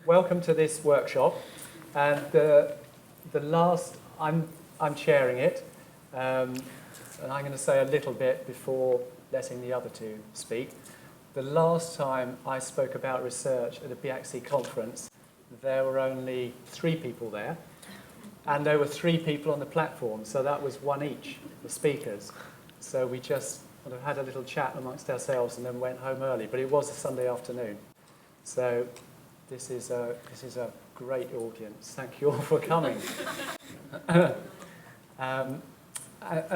Welcome to this workshop. And the last, I'm chairing it, and I'm going to say a little bit before letting the other two speak. The last time I spoke about research at a BACC conference, there were only 3 people there, and there were 3 people on the platform, so that was one each, the speakers. So we just sort of had a little chat amongst ourselves and then went home early, but it was a Sunday afternoon. So this is a great audience. Thank you all for coming. And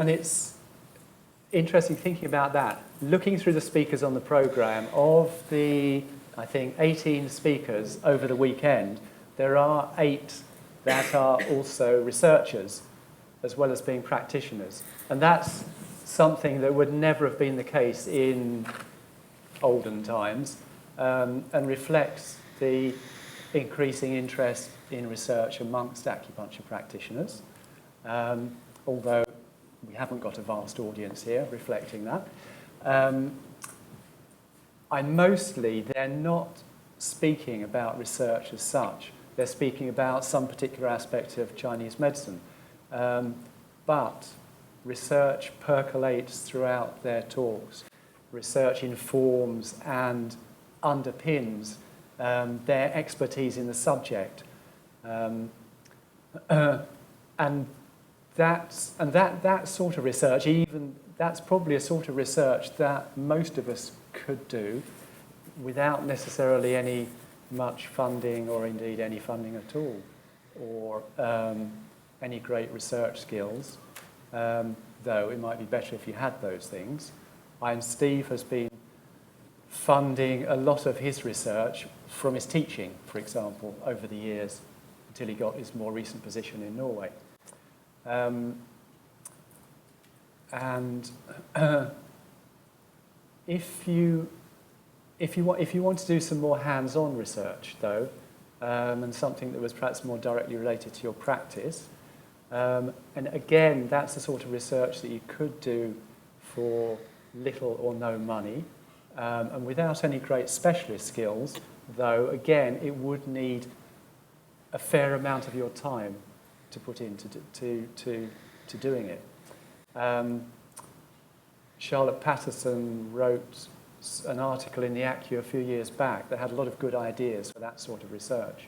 it's interesting thinking about that. Looking through the speakers on the programme, of the, I think, 18 speakers over the weekend, there are 8 that are also researchers, as well as being practitioners. And that's something that would never have been the case in olden times, and reflects the increasing interest in research amongst acupuncture practitioners, although we haven't got a vast audience here reflecting that. They're not speaking about research as such. They're speaking about some particular aspect of Chinese medicine. But research percolates throughout their talks. Research informs and underpins their expertise in the subject, and that sort of research, that's probably a sort of research that most of us could do without necessarily any much funding, or indeed any funding at all, or any great research skills, though it might be better if you had those things. Steve has been funding a lot of his research from his teaching, for example, over the years, until he got his more recent position in Norway. If you want to do some more hands-on research, though, and something that was perhaps more directly related to your practice, and again, that's the sort of research that you could do for little or no money, and without any great specialist skills, though, again, it would need a fair amount of your time to put into to doing it. Charlotte Patterson wrote an article in the Acu a few years back that had a lot of good ideas for that sort of research.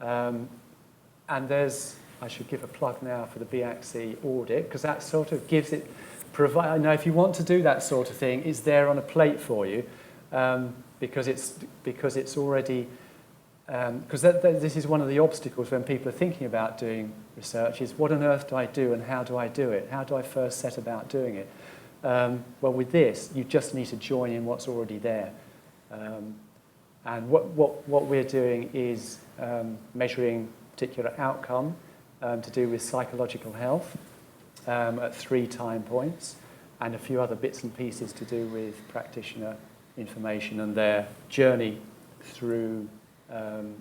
And I should give a plug now for the BACC audit, because that sort of gives it, now if you want to do that sort of thing, it's there on a plate for you, because it's already, because this is one of the obstacles when people are thinking about doing research, is what on earth do I do and how do I do it? How do I first set about doing it? Well, with this, you just need to join in what's already there. And what we're doing is measuring particular outcome to do with psychological health at 3 time points, and a few other bits and pieces to do with practitioner information and their journey through the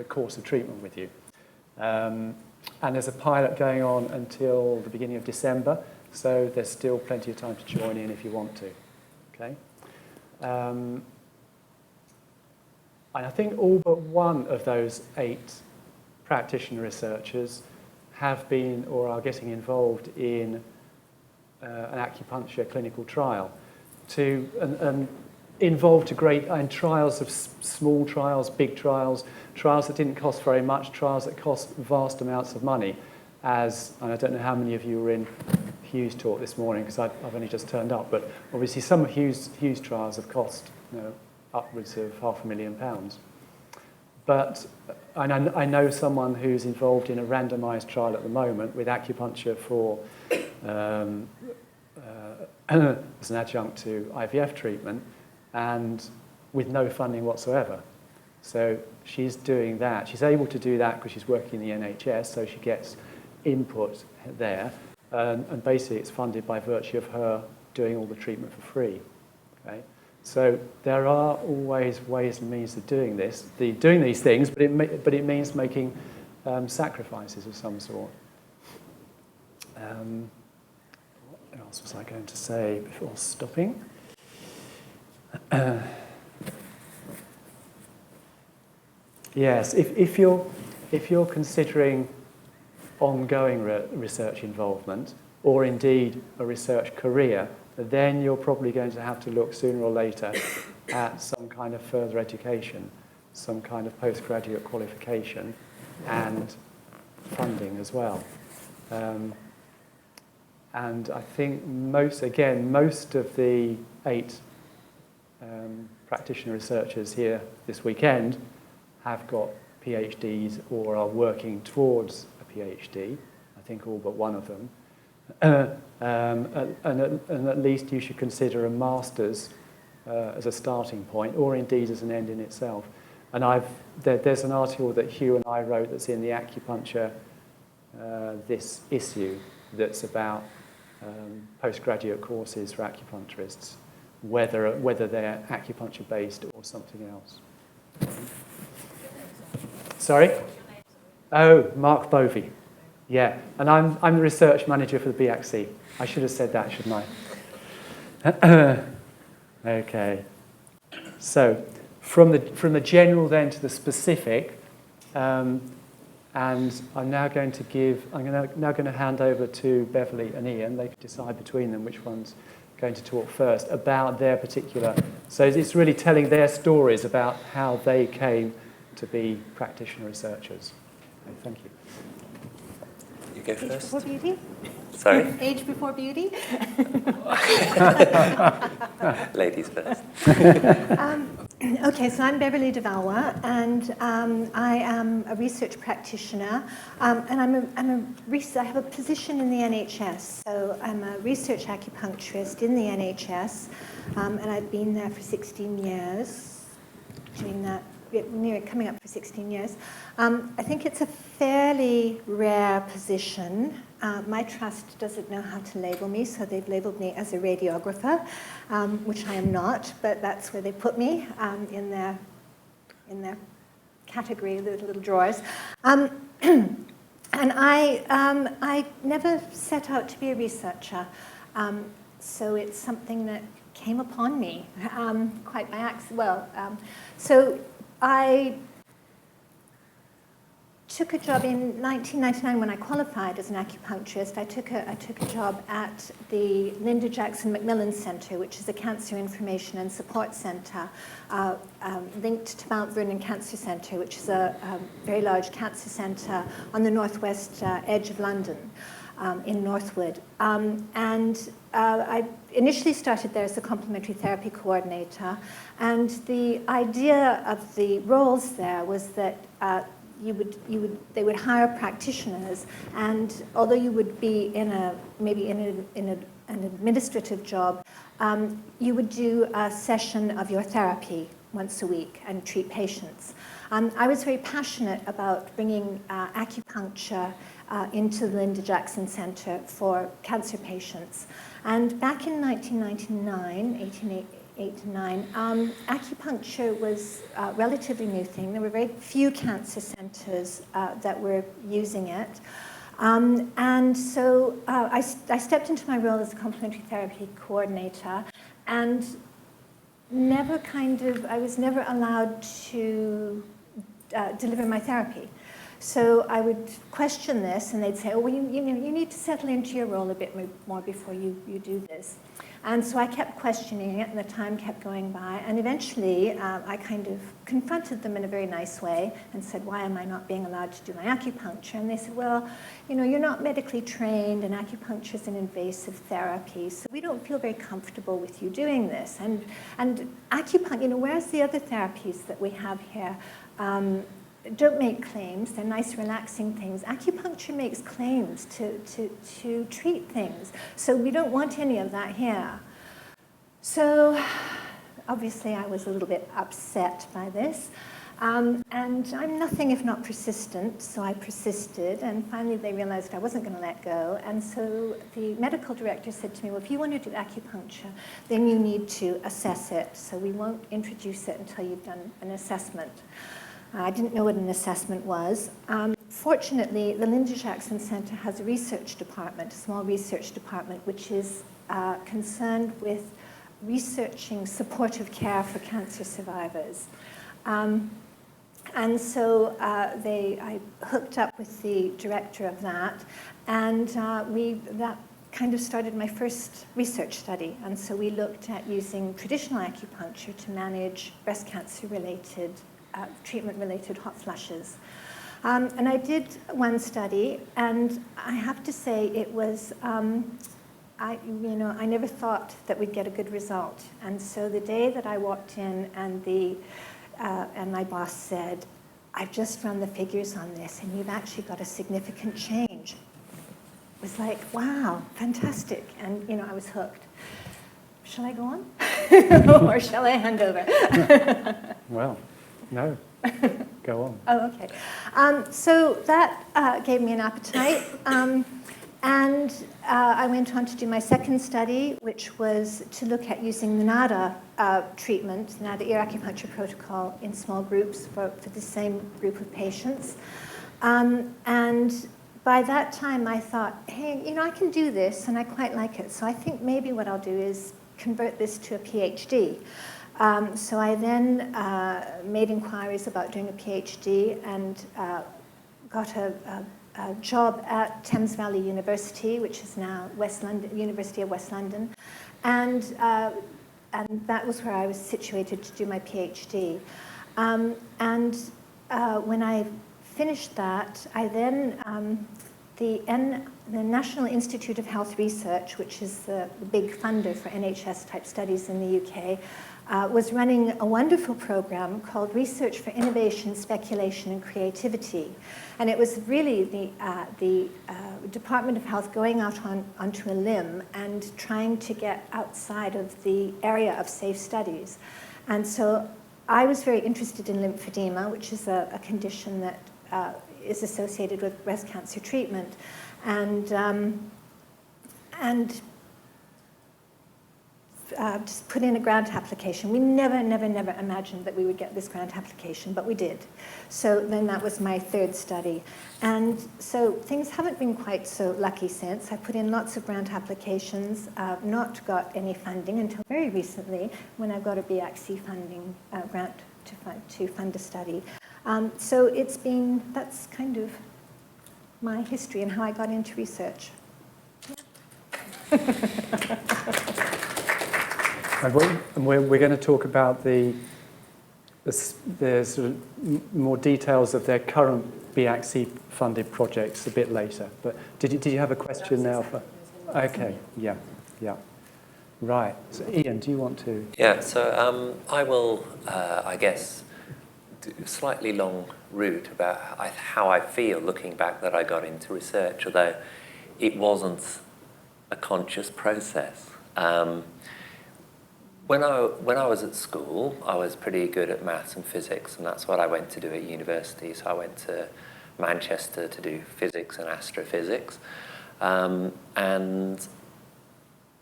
course of treatment with you. And there's a pilot going on until the beginning of December, so there's still plenty of time to join in if you want to. Okay. And I think all but one of those 8 practitioner researchers have been or are getting involved in an acupuncture clinical trial, involved to great in trials of small trials, big trials, trials that didn't cost very much, trials that cost vast amounts of money. And I don't know how many of you were in Hugh's talk this morning, because I've only just turned up, but obviously some of Hugh's trials have cost upwards of £500,000. But I know someone who's involved in a randomised trial at the moment with acupuncture for as an adjunct to IVF treatment, and with no funding whatsoever. So she's doing that. She's able to do that because she's working in the NHS, so she gets input there. And basically it's funded by virtue of her doing all the treatment for free. Okay? So there are always ways and means of doing these things, but it means making sacrifices of some sort. What else was I going to say before stopping? Yes, if you're considering ongoing research involvement, or indeed a research career, then you're probably going to have to look sooner or later at some kind of further education, some kind of postgraduate qualification, and funding as well. And I think most of the 8 practitioner researchers here this weekend have got PhDs or are working towards a PhD. I think all but one of them. And at least you should consider a master's as a starting point, or indeed as an end in itself. And there's an article that Hugh and I wrote that's in the Acupuncture this issue that's about postgraduate courses for acupuncturists, whether they're acupuncture-based or something else. Sorry? Oh, Mark Bovey. Yeah, and I'm the research manager for the BACC. I should have said that, shouldn't I? Okay. So, from the general then to the specific, and I'm now going to hand over to Beverley and Ian. They can decide between them which one's going to talk first about their particular. So it's really telling their stories about how they came to be practitioner researchers. Okay, thank you. You go first. Age before beauty? Sorry? Age before beauty? Ladies first. Okay, so I'm Beverley de Valois, and I am a research practitioner, and I have a position in the NHS. So I'm a research acupuncturist in the NHS, and I've been there for 16 years, doing that, coming up for 16 years. I think it's a fairly rare position. My trust doesn't know how to label me, so they've labeled me as a radiographer, which I am not, but that's where they put me in their category, the little drawers. And I never set out to be a researcher, so it's something that came upon me quite by accident. So I took a job in 1999 when I qualified as an acupuncturist. I took a job at the Linda Jackson Macmillan Centre, which is a cancer information and support centre linked to Mount Vernon Cancer Centre, which is a very large cancer centre on the northwest edge of London, in Northwood. I initially started there as a complementary therapy coordinator, and the idea of the roles there was that they would hire practitioners, and although you would be maybe in an administrative job, you would do a session of your therapy once a week and treat patients. I was very passionate about bringing acupuncture into the Linda Jackson Centre for cancer patients. And back in 1889, acupuncture was a relatively new thing. There were very few cancer centres that were using it. And so I stepped into my role as a complementary therapy coordinator, and I was never allowed to deliver my therapy. So I would question this, and they'd say, oh, well, you need to settle into your role a bit more before you do this. And so I kept questioning it, and the time kept going by. And eventually, I kind of confronted them in a very nice way and said, why am I not being allowed to do my acupuncture? And they said, well, you're not medically trained, and acupuncture is an invasive therapy, so we don't feel very comfortable with you doing this. And acupuncture, whereas the other therapies that we have here don't make claims, they're nice, relaxing things. Acupuncture makes claims to treat things. So we don't want any of that here. So obviously I was a little bit upset by this. And I'm nothing if not persistent, so I persisted, and finally they realized I wasn't going to let go. And so the medical director said to me, well, if you want to do acupuncture, then you need to assess it. So we won't introduce it until you've done an assessment. I didn't know what an assessment was. Fortunately, the Linda Jackson Centre has a research department, a small research department, which is concerned with researching supportive care for cancer survivors. And so I hooked up with the director of that, and that kind of started my first research study. And so we looked at using traditional acupuncture to manage breast cancer-related, treatment-related hot flushes. And I did one study, and I have to say it was, I never thought that we'd get a good result. And so the day that I walked in and my boss said, "I've just run the figures on this, and you've actually got a significant change." It was like, wow, fantastic. And, I was hooked. Shall I go on? Or shall I hand over? Well, no. Go on. Oh, okay. So that gave me an appetite. And I went on to do my second study, which was to look at using the NADA treatment, NADA ear acupuncture protocol, in small groups for the same group of patients. And by that time, I thought, hey, I can do this, and I quite like it. So I think maybe what I'll do is convert this to a PhD. So I then made inquiries about doing a PhD and got a job at Thames Valley University, which is now West London, University of West London, and that was where I was situated to do my PhD. When I finished that, I then the National Institute of Health Research, which is the big funder for NHS-type studies in the UK, was running a wonderful program called Research for Innovation, Speculation and Creativity. And it was really the Department of Health going out onto a limb and trying to get outside of the area of safe studies. And so I was very interested in lymphedema, which is a condition that is associated with breast cancer treatment. And just put in a grant application. We never imagined that we would get this grant application, but we did. So then that was my third study. And so things haven't been quite so lucky since. I put in lots of grant applications, not got any funding until very recently when I got a BACC funding grant to fund a study. So that's kind of my history and how I got into research. Yeah. And we're going to talk about the sort of more details of their current BACC-funded projects a bit later. But did you have a question now? Okay, yeah. Right. So Ian, do you want to? Yeah, so I will, I guess, do a slightly long route about how I feel looking back that I got into research, although it wasn't a conscious process. When I was at school, I was pretty good at maths and physics, and that's what I went to do at university. So I went to Manchester to do physics and astrophysics. And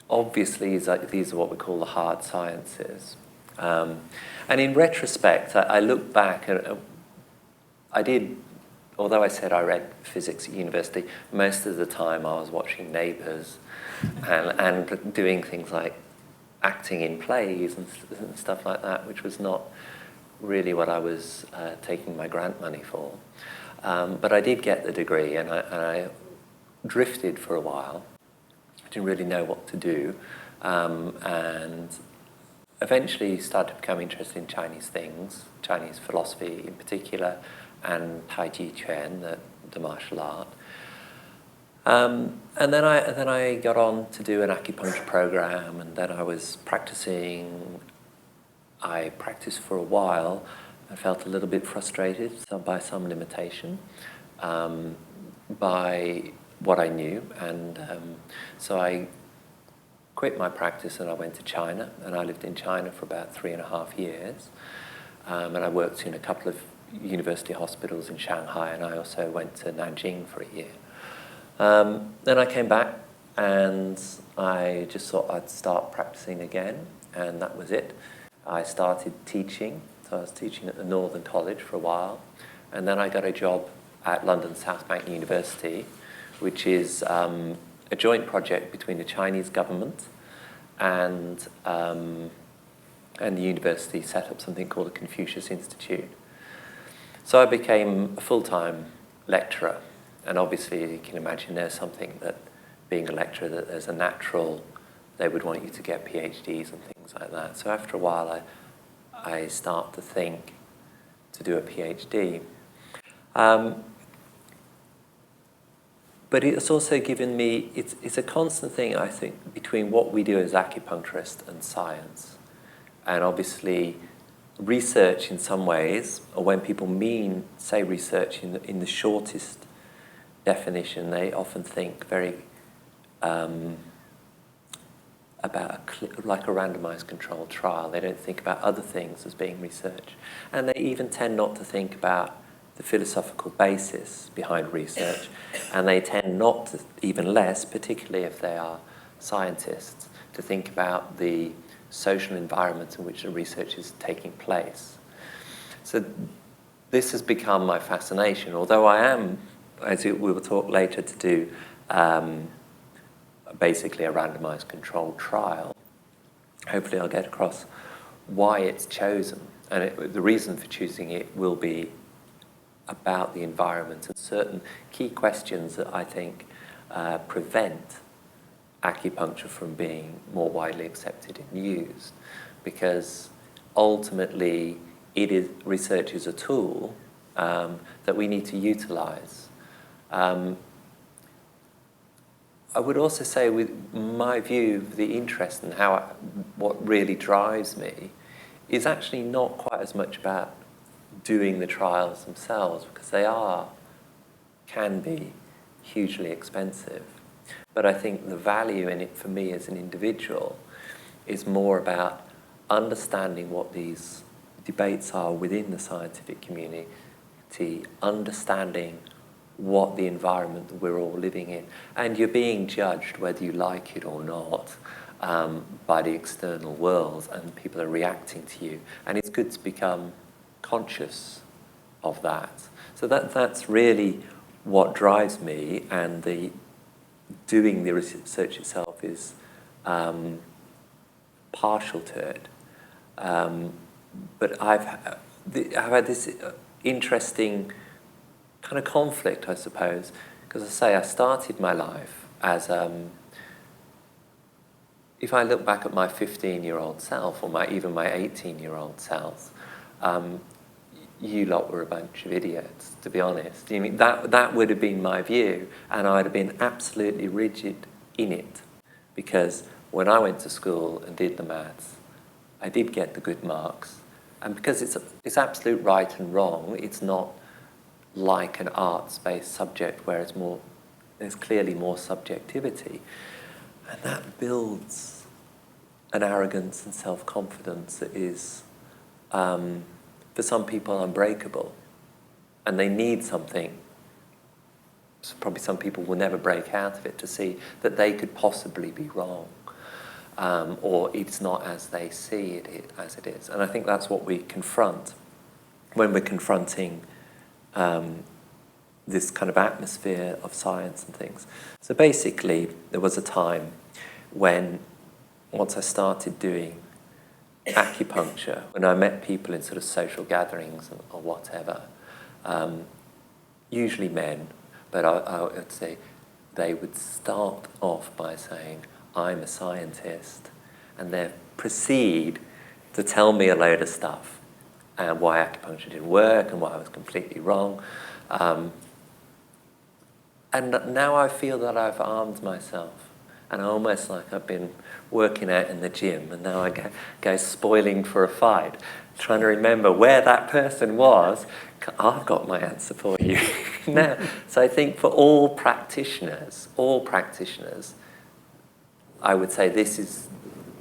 obviously, these are what we call the hard sciences. And in retrospect, I look back, and I did, although I said I read physics at university, most of the time I was watching Neighbours and doing things like acting in plays and stuff like that, which was not really what I was taking my grant money for. But I did get the degree, and I drifted for a while. I didn't really know what to do, and eventually started to become interested in Chinese things, Chinese philosophy in particular, and Tai Chi Chuan, the martial art. And then I got on to do an acupuncture program, and then I was practicing. I practiced for a while. I felt a little bit frustrated by some limitation by what I knew, and so I quit my practice and I went to China, and I lived in China for about 3.5 years, and I worked in a couple of university hospitals in Shanghai, and I also went to Nanjing for a year. Then I came back and I just thought I'd start practicing again, and that was it. I started teaching, so I was teaching at the Northern College for a while, and then I got a job at London South Bank University, which is a joint project between the Chinese government and the university set up something called the Confucius Institute. So I became a full-time lecturer, and obviously you can imagine there's something that being a lecturer, that there's a natural, they would want you to get PhDs and things like that. So after a while I start to think to do a PhD. But it's also given me, it's a constant thing, I think, between what we do as acupuncturists and science. And obviously research in some ways, or when people say research in the shortest definition, they often think very about like a randomized controlled trial. They don't think about other things as being research. And they even tend not to think about the philosophical basis behind research. And they tend not to, even less, particularly if they are scientists, to think about the social environment in which the research is taking place. So this has become my fascination, although I am, as we will talk later, to do basically a randomized controlled trial. Hopefully I'll get across why it's chosen. And the reason for choosing it will be about the environment and certain key questions that I think prevent acupuncture from being more widely accepted and used, because ultimately research is a tool that we need to utilize. I would also say, with my view, the interest in what really drives me is actually not quite as much about doing the trials themselves, because they can be hugely expensive. But I think the value in it for me as an individual is more about understanding what these debates are within the scientific community, understanding what the environment that we're all living in. And you're being judged, whether you like it or not, by the external world, and people are reacting to you. And it's good to become conscious of that. So that's really what drives me, and doing the research itself is partial to it. But I've had this interesting kind of conflict, I suppose, because I started my life as, if I look back at my 15-year-old self, or even my 18-year-old self, you lot were a bunch of idiots, to be honest. I mean, that would have been my view, and I'd have been absolutely rigid in it, because when I went to school and did the maths, I did get the good marks, and because it's absolute right and wrong, it's not like an arts-based subject where there's clearly more subjectivity, and that builds an arrogance and self-confidence that is, for some people, unbreakable, and they need something. So probably some people will never break out of it to see that they could possibly be wrong, or it's not as they see it as it is. And I think that's what we confront when we're confronting this kind of atmosphere of science and things. So basically, there was a time when, once I started doing acupuncture, when I met people in sort of social gatherings or whatever, usually men, but I would say they would start off by saying, I'm a scientist, and then proceed to tell me a load of stuff, and why acupuncture didn't work, and why I was completely wrong. And now I feel that I've armed myself, and almost like I've been working out in the gym, and now I go spoiling for a fight, trying to remember where that person was. I've got my answer for you now. So I think for all practitioners, I would say this is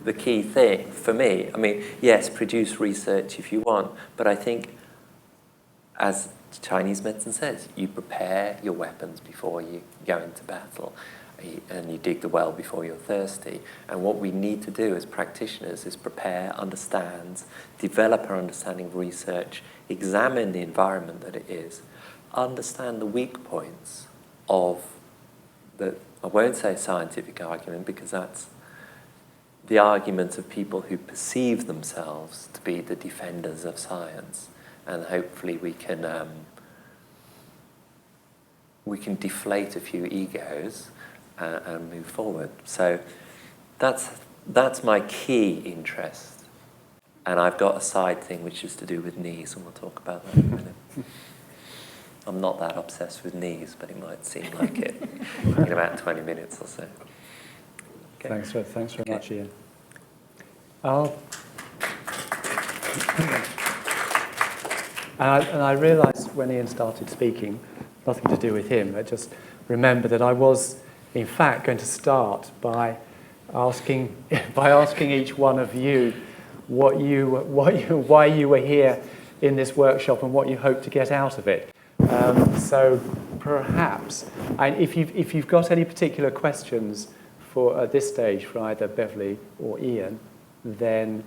the key thing for me. I mean, yes, produce research if you want, but I think, as Chinese medicine says, you prepare your weapons before you go into battle, and you dig the well before you're thirsty. And what we need to do as practitioners is prepare, understand, develop our understanding of research, examine the environment that it is, understand the weak points of I won't say scientific argument, because that's the argument of people who perceive themselves to be the defenders of science. and hopefully we can deflate a few egos and move forward. So that's my key interest. And I've got a side thing which is to do with knees, and we'll talk about that in a minute. I'm not that obsessed with knees, but it might seem like it in about 20 minutes or so. Okay. Thanks very much, Ian. And I realised when Ian started speaking, nothing to do with him, I just remembered that I was, in fact, going to start by asking each one of you why you were here in this workshop and what you hope to get out of it. So perhaps, if you've got any particular questions at this stage for either Beverley or Ian, then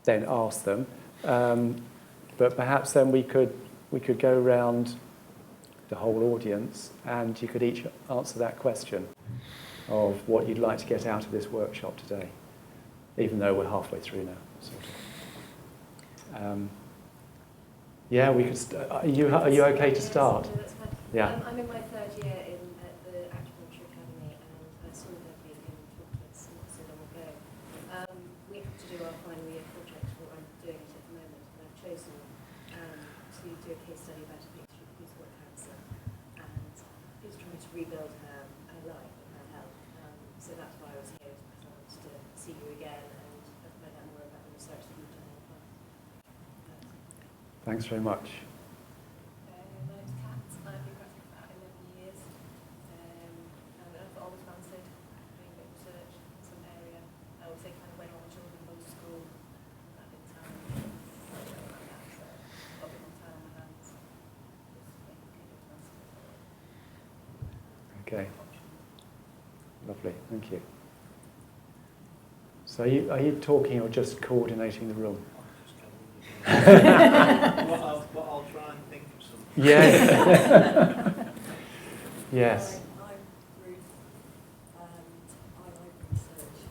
ask them. But perhaps then we could go around the whole audience, and you could each answer that question of what you'd like to get out of this workshop today, even though we're halfway through now. Sort of. Yeah, we could. Are you okay to start? No, that's fine. Yeah. I'm in my third year at the Acupuncture Academy, and I saw Beverley and talked to us not so long ago. We have to do our final year project, what I'm doing it at the moment, and I've chosen to do a case study about a patient who's got cancer and is trying to rebuild her life and her health. So that's why I was here, because I wanted to see you again and find out more about the research that you've done in the past. Thanks very much. My name's Kat. I've been practicing for about 11 years. And I've always fancied doing a bit of research in some area. I would say kind of when all my children go to school, I've been time like that, so I've got a bit more time on my hands. Okay. Lovely. Thank you. So are you talking or just coordinating the room? I'll try and think of something. Yeah. Yes. I'm Ruth, and I like research.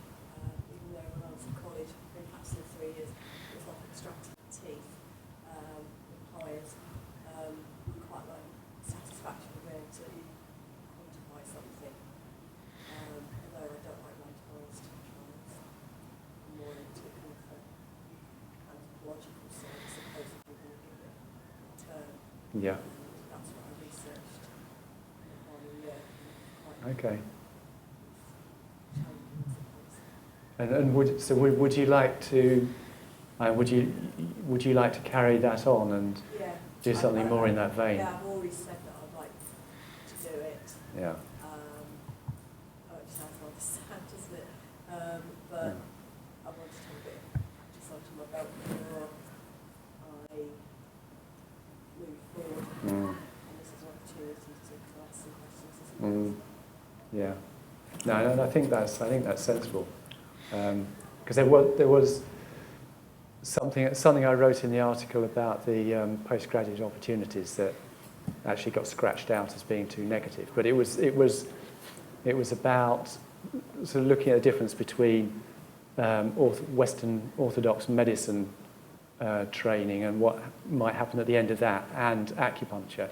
Even though when I was at college, I've been practicing 3 years, it's like extracting teeth with pliers. We quite like satisfaction of being able to quantify something. Although I don't like randomised trials. I'm more into kind of anthropological side as opposed to giving it a term. Yeah. That's what I researched in the final year. Okay. Challenging, I suppose. And would you like to would you like to carry that on and Yeah. do something more in that vein? Yeah, I've always said that I'd like to do it. Yeah. It sounds rather sad, doesn't it? But Yeah. I wanted to have a bit of practice under my belt before I move forward. Mm. And this is an opportunity to ask some questions, isn't it? Yeah. No, I think that's sensible. Because there was something I wrote in the article about the postgraduate opportunities that actually got scratched out as being too negative. But it was about sort of looking at the difference between Western Orthodox medicine training and what might happen at the end of that, and acupuncture.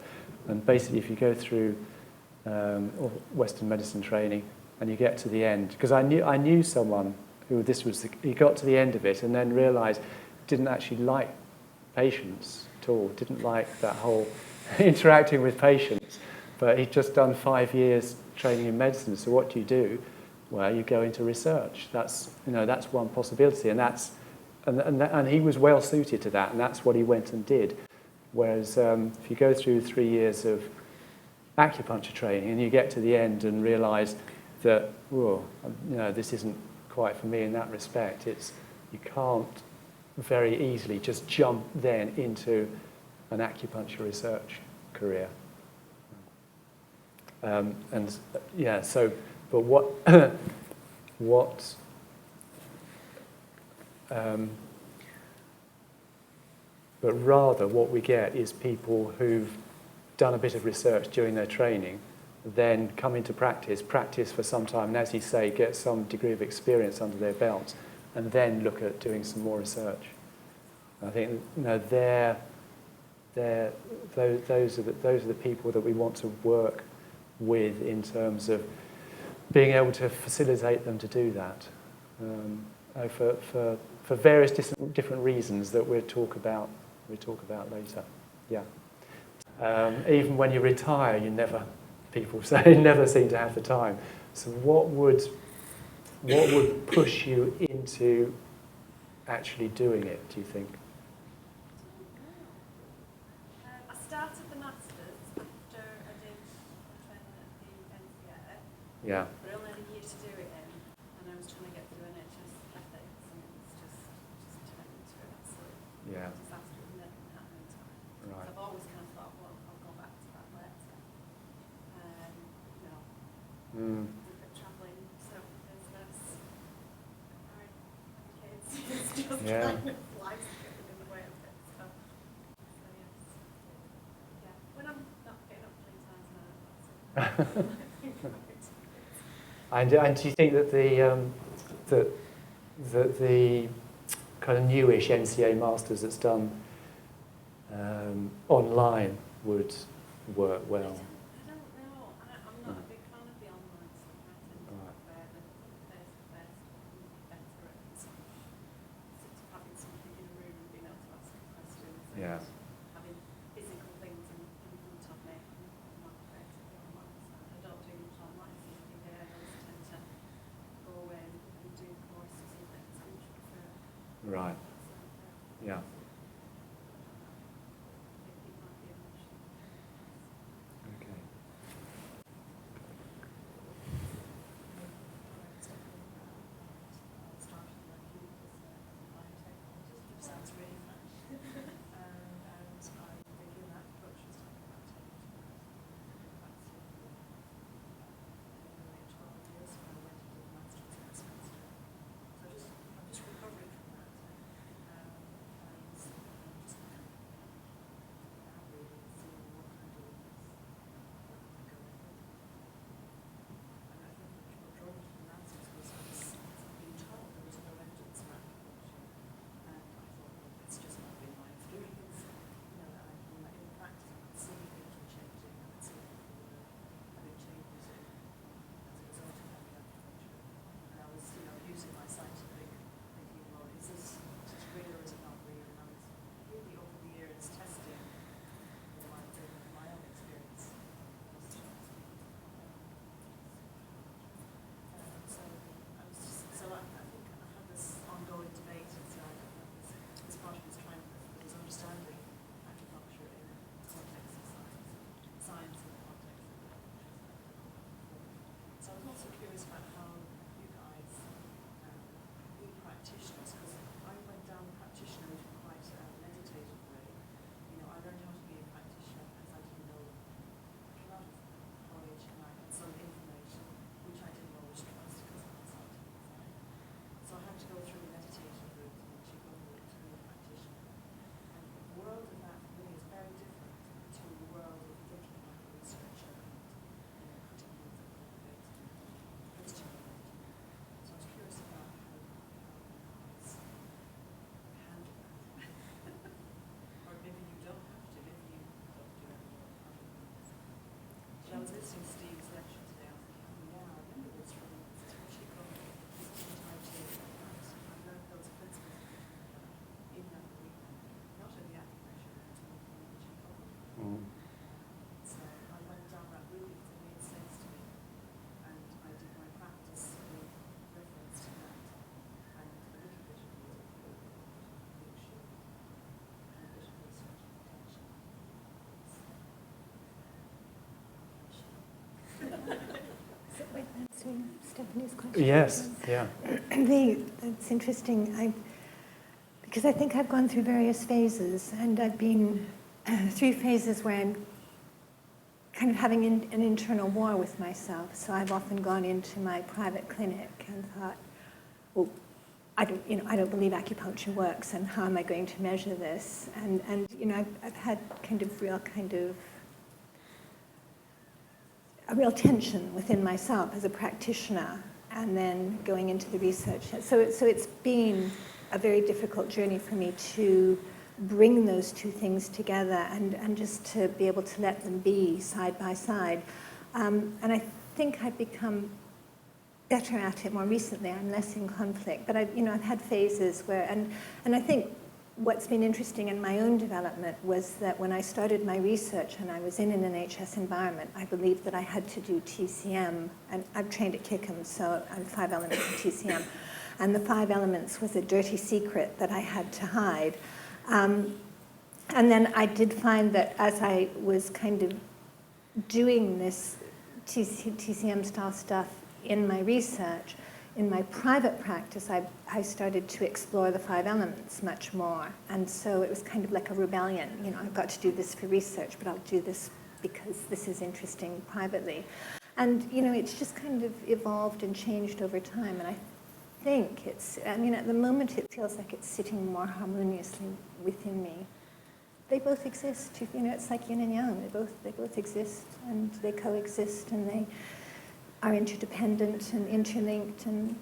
And basically, if you go through Western medicine training and you get to the end, because I knew someone who he got to the end of it and then realised didn't actually like patients at all, didn't like that whole interacting with patients, but he'd just done 5 years training in medicine. So what do? Well, you go into research. That's one possibility, and he was well suited to that, and that's what he went and did. Whereas if you go through 3 years of acupuncture training and you get to the end and realise that, this isn't quite for me in that respect. You can't very easily just jump then into an acupuncture research career. But rather what we get is people who've done a bit of research during their training, then come into practice for some time, and as you say, get some degree of experience under their belts, and then look at doing some more research. I think those are the people that we want to work with in terms of being able to facilitate them to do that for various different reasons that we'll talk about later. Yeah. Even when you retire, people say, never seem to have the time. So what would push you into actually doing it, do you think? I started the Masters after I did training at the NCA, Yeah. but I only had a year to do it in, and I was trying to get through NHS ethics, and it was just turning into an absolute Yeah. disaster with never happening time. Right. So I've always kind of thought, well, I'll go back to that later. Mm. We've been travelling, so business, married, kids, it's just Yeah. kind of life's getting in the way of it. So yes, yeah. When I'm not getting up 3 times a night, that's it. And do you think that the kind of newish NCA Masters that's done online would work well? I don't know. I'm not a big fan of the online stuff. I tend to prefer the face-to-face better at sort of having something in a room and being able to ask questions and Yeah. having physical things in front of me. I'm not great at the online side. I don't do much online stuff every day. I always tend to go away and do courses and things. I much prefer Right. Yeah. it might be an option. Okay. Sounds really fun. And I'm thinking that acupuncturist talking about taking to practice 12 years ago. I went to do the master's in Westminster. So I'm just recovering from that. And I'm just now really seeing what can I do with this. And I think what drove me to the masters was I was being told there was no evidence of acupuncture. And I thought, well, it's just not been my experience. And in practice, I could see things were changing. I could see people were having changes as a result of having acupuncture. And I was, using my scientific thinking, well, is this real or is it not real? And I was really over the years testing my own experience. So I think I had this ongoing debate inside of this part was trying was understanding acupuncture in the context of science in the context of acupuncture. So I was also curious about how you guys, you practitioners, because I went down the practitioner in quite a meditative way. I learned how to be a practitioner because I didn't know a lot of knowledge and I had some information which I didn't always trust because I'm not scientific side. So I had to go through the meditative route in which you go to be a practitioner. And the world of that for me is very different to the world of thinking like a researcher and putting things up on the Christian world. So I was curious about how you guys handle that. Or maybe you don't have to, maybe you don't do everything. I was listening to Steve's lecture today. I was thinking, yeah, I remember this from Chico. Sometimes I learned those principles in that week, not in the acupressure, but in the Chico. So I went down that route because it made sense to me, and I did my practice with reference to that, and a little bit of leadership, and a bit of research and attention. So wait, answering Stephanie's question. Yes. Yeah. That's interesting. Because I think I've gone through various phases, and I've been through phases where I'm kind of having an internal war with myself. So I've often gone into my private clinic and thought, well, I don't believe acupuncture works, and how am I going to measure this? And I've had a real tension within myself as a practitioner, and then going into the research. So it's been a very difficult journey for me to bring those two things together and just to be able to let them be side by side. And I think I've become better at it more recently. I'm less in conflict, but I've had phases where, and I think what's been interesting in my own development was that when I started my research and I was in an NHS environment, I believed that I had to do TCM, and I'm trained at Kickham, so I'm 5 elements of TCM, and the 5 elements was a dirty secret that I had to hide. And then I did find that as I was kind of doing this TCM style stuff in my research, in my private practice, I started to explore the 5 elements much more. And so it was kind of like a rebellion. I've got to do this for research, but I'll do this because this is interesting privately. And, it's just kind of evolved and changed over time. And I think at the moment it feels like it's sitting more harmoniously within me. They both exist. It's like yin and yang. They both exist, and they coexist, and they are interdependent and interlinked, and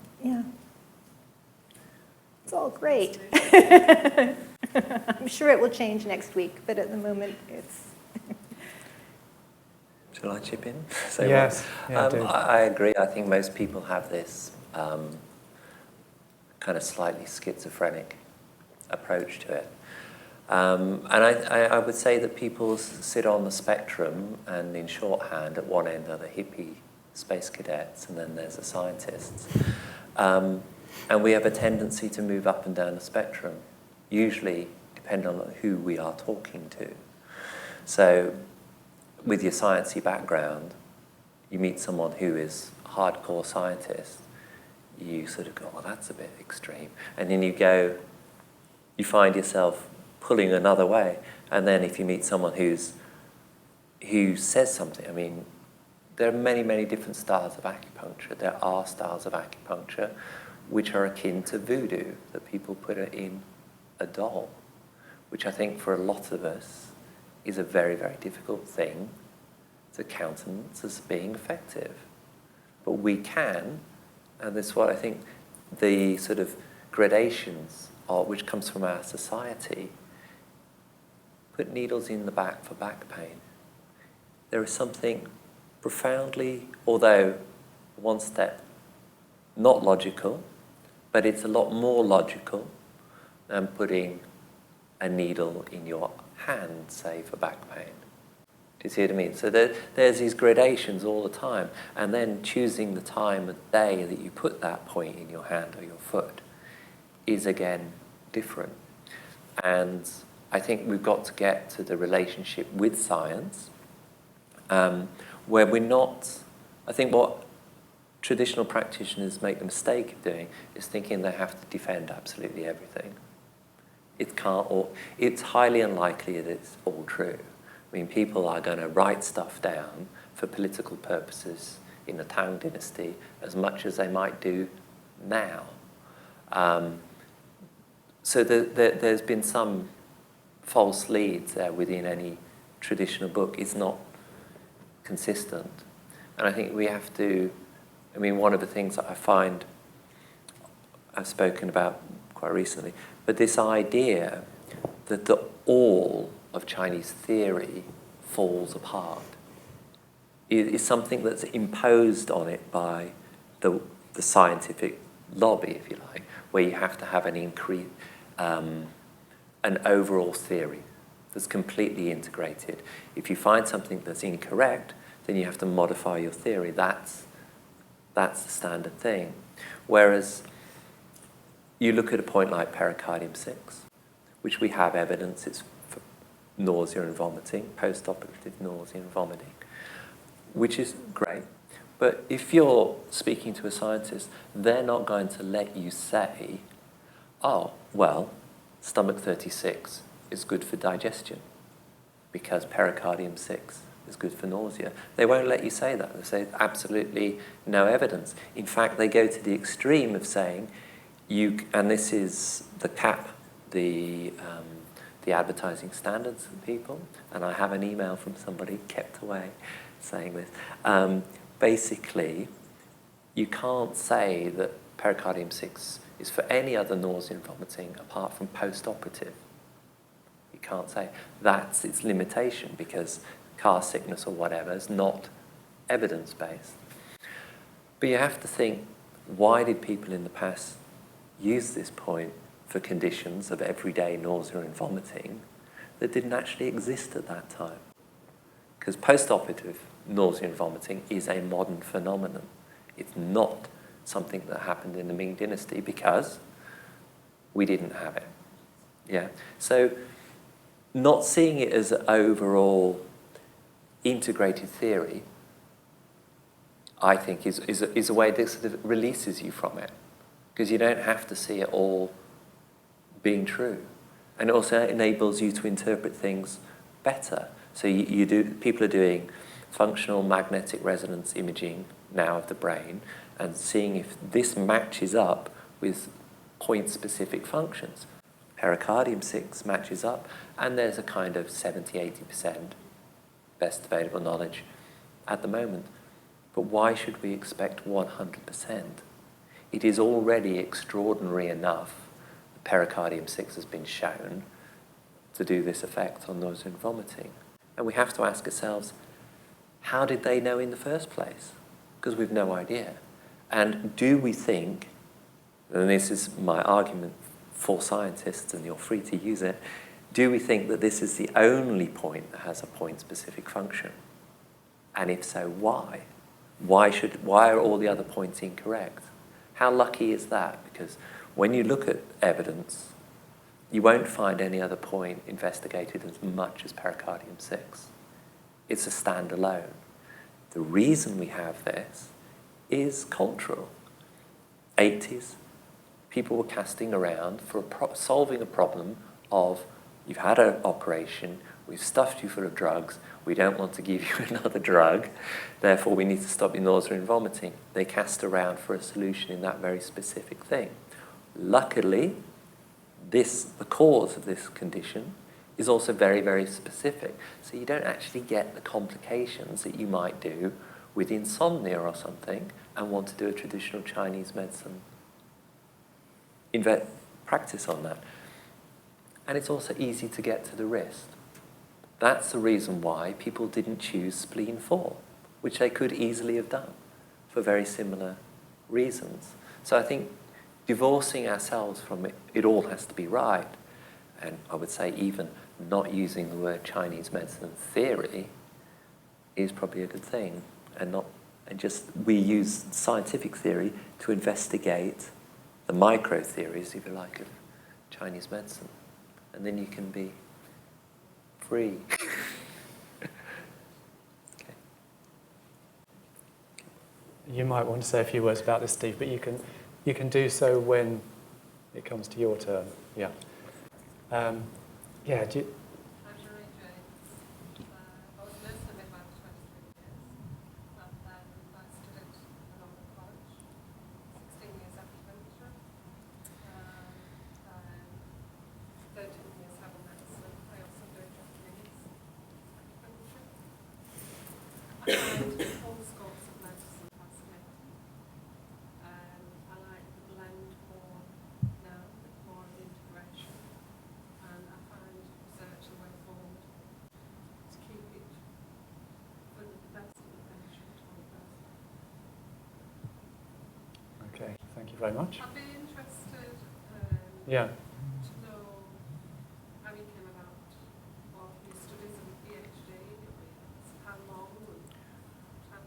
it's all great. I'm sure it will change next week, but at the moment it's... Shall I chip in? Yes. Yeah, I agree. I think most people have this kind of slightly schizophrenic approach to it. And I would say that people sit on the spectrum, and in shorthand, at one end are the hippie space cadets, and then there's the scientists. And we have a tendency to move up and down the spectrum, usually depending on who we are talking to. So with your sciencey background, you meet someone who is a hardcore scientist, you sort of go, well, that's a bit extreme. And then you find yourself pulling another way. And then if you meet someone who says something, there are many, many different styles of acupuncture. There are styles of acupuncture which are akin to voodoo, that people put in a doll, which I think for a lot of us is a very, very difficult thing to countenance as being effective. But we can, and this is what I think the sort of gradations are, which comes from our society, put needles in the back for back pain. There is something profoundly, although one step not logical, but it's a lot more logical than putting a needle in your hand, say, for back pain. Do you see what I mean? So there's these gradations all the time, and then choosing the time of day that you put that point in your hand or your foot is again different. And I think we've got to get to the relationship with science, where we're not, I think what traditional practitioners make the mistake of doing is thinking they have to defend absolutely everything. It can't, or it's highly unlikely that it's all true. People are going to write stuff down for political purposes in the Tang dynasty as much as they might do now. So there's been some false leads there within any traditional book. It's not consistent. And I think we have to, one of the things that I find I've spoken about quite recently, but this idea that the all of Chinese theory falls apart is something that's imposed on it by the scientific lobby, if you like, where you have to have an overall theory that's completely integrated. If you find something that's incorrect, then you have to modify your theory. That's the standard thing. Whereas you look at a point like pericardium 6, which we have evidence it's for nausea and vomiting, post-operative nausea and vomiting, which is great. But if you're speaking to a scientist, they're not going to let you say, oh, well, stomach 36 is good for digestion because pericardium 6 is good for nausea. They won't let you say that. They say absolutely no evidence. In fact, they go to the extreme of saying, and this is the CAP, the advertising standards of people, and I have an email from somebody kept away saying this. Basically, you can't say that pericardium 6 is for any other nausea and vomiting apart from post-operative. You can't say. That's its limitation, because car sickness or whatever is not evidence-based. But you have to think, why did people in the past use this point for conditions of everyday nausea and vomiting that didn't actually exist at that time? Because post-operative nausea and vomiting is a modern phenomenon. It's not something that happened in the Ming Dynasty because we didn't have it. Yeah. So not seeing it as an overall integrated theory, I think, is a way that sort of releases you from it, because you don't have to see it all being true, and it also enables you to interpret things better. So people are doing functional magnetic resonance imaging now of the brain and seeing if this matches up with point-specific functions. Pericardium 6 matches up, and there's a kind of 70-80% best available knowledge at the moment. But why should we expect 100%? It is already extraordinary enough that pericardium 6 has been shown to do this effect on nausea and vomiting. And we have to ask ourselves, how did they know in the first place? Because we've no idea. And do we think, and this is my argument for scientists, and you're free to use it, do we think that this is the only point that has a point-specific function? And if so, why? Why are all the other points incorrect? How lucky is that? Because when you look at evidence, you won't find any other point investigated as much as pericardium 6. It's a standalone. The reason we have this is cultural. 80s, people were casting around for solving a problem of, you've had an operation, we've stuffed you full of drugs, we don't want to give you another drug, therefore we need to stop your nausea and vomiting. They cast around for a solution in that very specific thing. Luckily, the cause of this condition is also very, very specific. So you don't actually get the complications that you might do with insomnia or something and want to do a traditional Chinese medicine practice on that. And it's also easy to get to the wrist. That's the reason why people didn't choose spleen 4, which they could easily have done for very similar reasons. So I think divorcing ourselves from it, it all has to be right. And I would say even not using the word Chinese medicine theory is probably a good thing. And just we use scientific theory to investigate the micro theories, if you like, of Chinese medicine. And then you can be free. Okay. You might want to say a few words about this, Steve, but you can do so when it comes to your turn. Yeah. Yeah. Do you, I'm Marie James. I was a nurse in midwife for 23 years, and then I studied at Northern College, 16 years acupuncture, and 13 years herbal medicine. I also do Japanese acupuncture. I find all scopes of medicine fascinating, and I like the blend more now, more of the integration. And I find research a way forward to keep it for the best of the patient or the person. okay, thank you very much. I'd be interested Yeah. to know how you came about, or your studies and PhD, how long and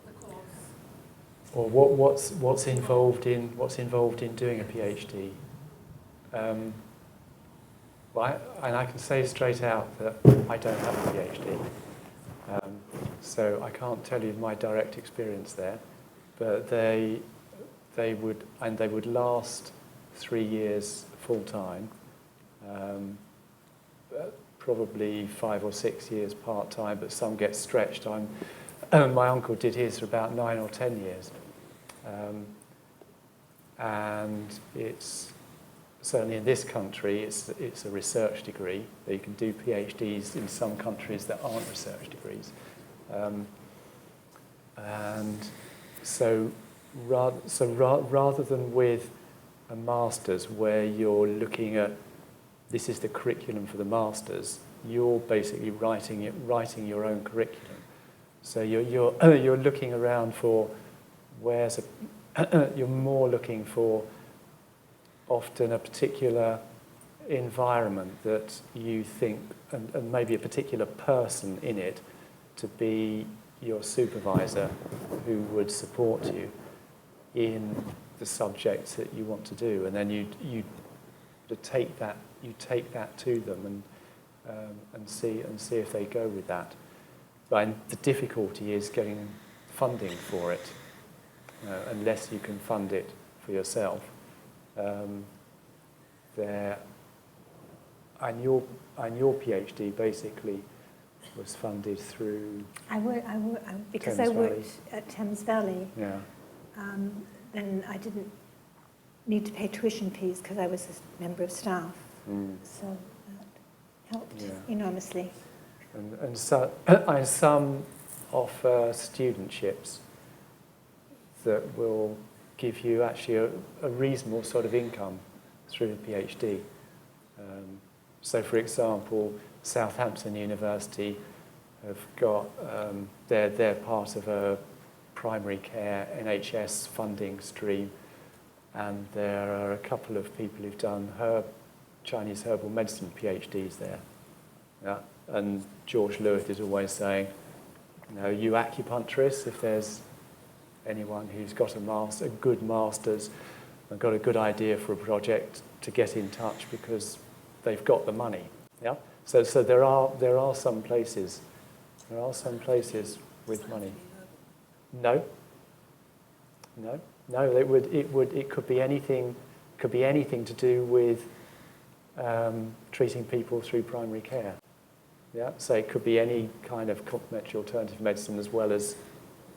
the course. Or what's involved in doing a PhD? And I can say straight out that I don't have a PhD, so I can't tell you my direct experience there. But they would last 3 years full time, probably 5 or 6 years part time, but some get stretched. My uncle did his for about 9 or 10 years, and it's certainly in this country it's a research degree. You can do PhDs in some countries that aren't research degrees, and so rather than with a master's where you're looking at this is the curriculum for the master's, you're basically writing your own curriculum. So you're looking around for you're more looking for often a particular environment that you think, and maybe a particular person in it, to be your supervisor who would support you in the subjects that you want to do, and then you take that to them and see if they go with that. But the difficulty is getting funding for it, unless you can fund it for yourself. And your PhD basically was funded through. Because Thames I worked Valley. at Thames Valley. Yeah. Then I didn't need to pay tuition fees because I was a member of staff. So that helped enormously. And so some offer studentships that will give you actually a reasonable sort of income through the PhD. So, for example, Southampton University have got, they're part of a primary care NHS funding stream, and there are a couple of people who've done Chinese herbal medicine PhDs there. Yeah? And George Lewis is always saying, you acupuncturists, if there's anyone who's got a good master's and got a good idea for a project, to get in touch because they've got the money. Yeah. So there are some places. There are some places with money. No. It could be anything. Could be anything to do with treating people through primary care. Yeah. So it could be any kind of complementary alternative medicine as well as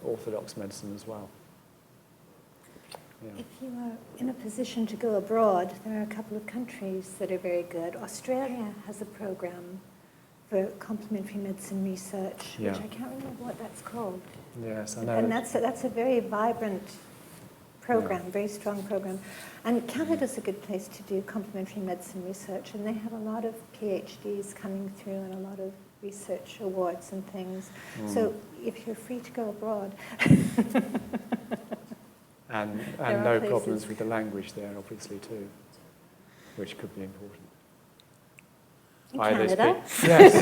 orthodox medicine as well. Yeah. If you are in a position to go abroad, there are a couple of countries that are very good. Australia has a program for complementary medicine research, which I can't remember what that's called. Yes, I know. And that's a very vibrant program, very strong program. And Canada's a good place to do complementary medicine research, and they have a lot of PhDs coming through and a lot of research awards and things. So if you're free to go abroad. And no problems with the language there, obviously, too, which could be important. In Canada? Yes.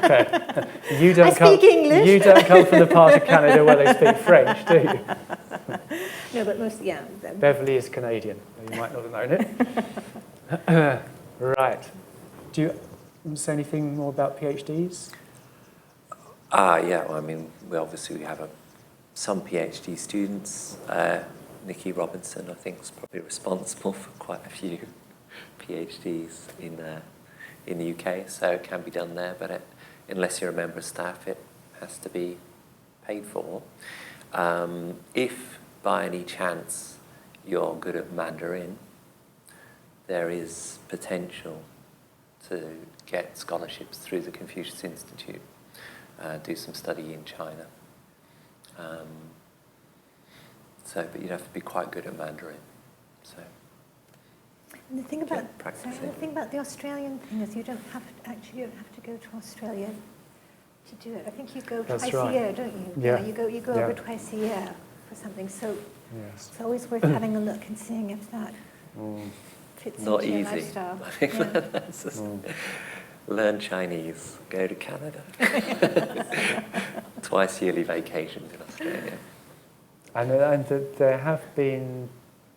Okay. You don't speak English. You don't come from the part of Canada where they speak French, do you? No, but most, Beverley is Canadian. You might not have known it. Right. Do you say anything more about PhDs? Yeah. Well, I mean, we have some PhD students. Nikki Robinson, I think, is probably responsible for quite a few PhDs in the UK, so it can be done there, but unless you're a member of staff, it has to be paid for. If by any chance you're good at Mandarin, there is potential to get scholarships through the Confucius Institute, do some study in China. But you'd have to be quite good at Mandarin. So. And the thing about the Australian thing is you don't have to go to Australia to do it. I think you go twice a year, don't you? Yeah. You go over twice a year for something. So it's always worth having a look and seeing if that fits Not into your easy. lifestyle. I think that's just learn Chinese, go to Canada. Twice yearly vacations in Australia. And there have been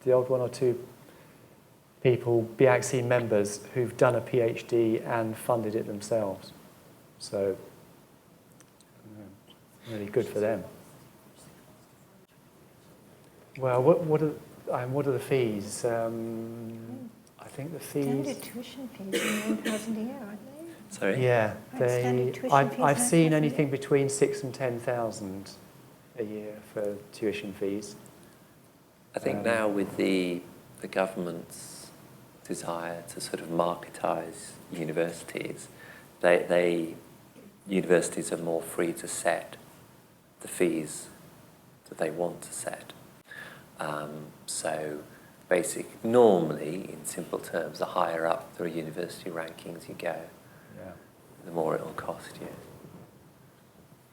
the odd one or two people, BACC members, who've done a PhD and funded it themselves. So, really good for them. Well, what are the fees? I think the fees. Standard tuition fees are 9,000 a year, aren't they? Sorry? Yeah, Standard tuition fees, I've seen 9,000 a anything year. between 6,000 and 10,000 a year for tuition fees. I think now with the government's desire to sort of marketise universities, universities are more free to set the fees that they want to set. So normally, in simple terms, the higher up the university rankings you go, Yeah. the more it will cost you.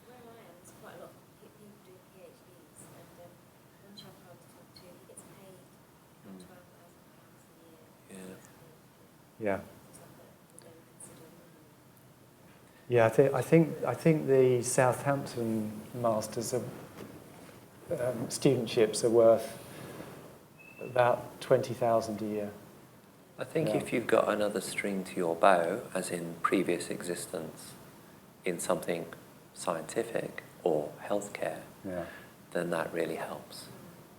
Where I am, there's quite a lot of people doing PhDs, and one chap I was talking to, he gets paid £12,000 a year. Yeah. Yeah. Is that what they would consider normal? Yeah, I think the Southampton masters are, studentships are worth about 20,000 a year. I think Yeah. if you've got another string to your bow, as in previous existence in something scientific or healthcare, Yeah. then that really helps,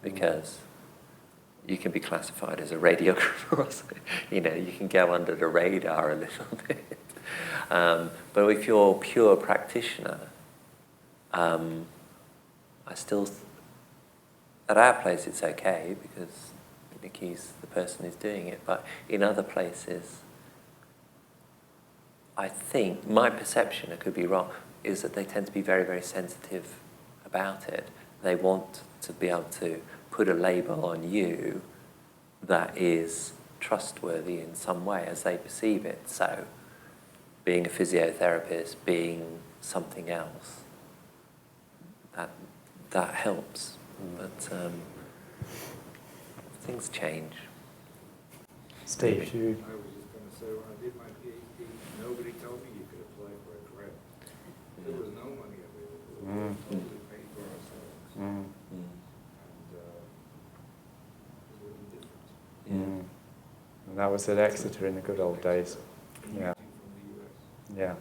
because you can be classified as a radiographer or something. You know, you can go under the radar a little bit. But if you're a pure practitioner, at our place it's okay because Nikki's the person who's doing it, but in other places, I think, my perception, I could be wrong, is that they tend to be very, very sensitive about it. They want to be able to put a label on you that is trustworthy in some way as they perceive it. So, being a physiotherapist, being something else, that helps. But things change. Steve, you... I was just going to say, when I did my PhD, nobody told me you could apply for a grant. There was no money available. We were totally paid for ourselves. And it was a little different. And that was at Exeter in the good old days. Yeah. From the US. Yeah.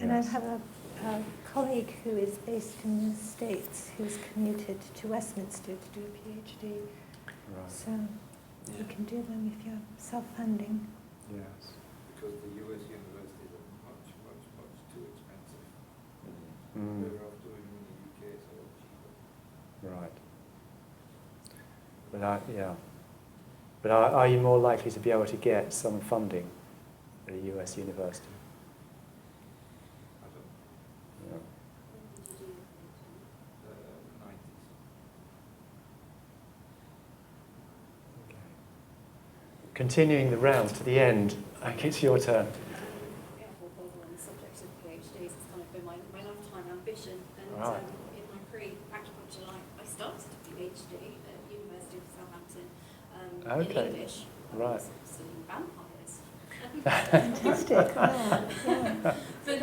And I Yes. have a colleague who is based in the States who's commuted to Westminster to do a PhD. Right. So you can do them if you're self-funding. Yes. Because the US universities are much, much, much too expensive. Mm. Better off doing them in the UK, it's a lot cheaper. Right. But are you more likely to be able to get some funding at a US university? I don't know. Yeah. When did you do your PhD? 90s. Okay. Continuing the rounds to the end, I think it's your turn. Yeah, well, on the subject of PhDs, it's kind of been my lifetime ambition. And Right. in my pre-acupuncture life, I started a PhD at University of Southampton Okay. in English. Right. I was studying vampires. Fantastic. Wow. Yeah. But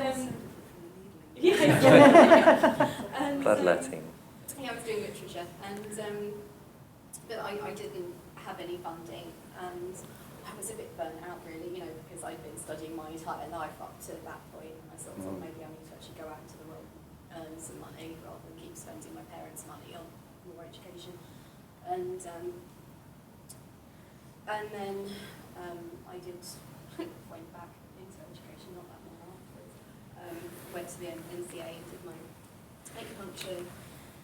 yeah, and, Bloodletting. yeah, I was doing literature, and but I didn't have any funding, and I was a bit burnt out, really, you know, because I'd been studying my entire life up to that point, and I sort of thought maybe I need to actually go out into the world and earn some money rather than keep spending my parents' money on more education, and then I did went back into education not that long afterwards. Went to the NCA and did my acupuncture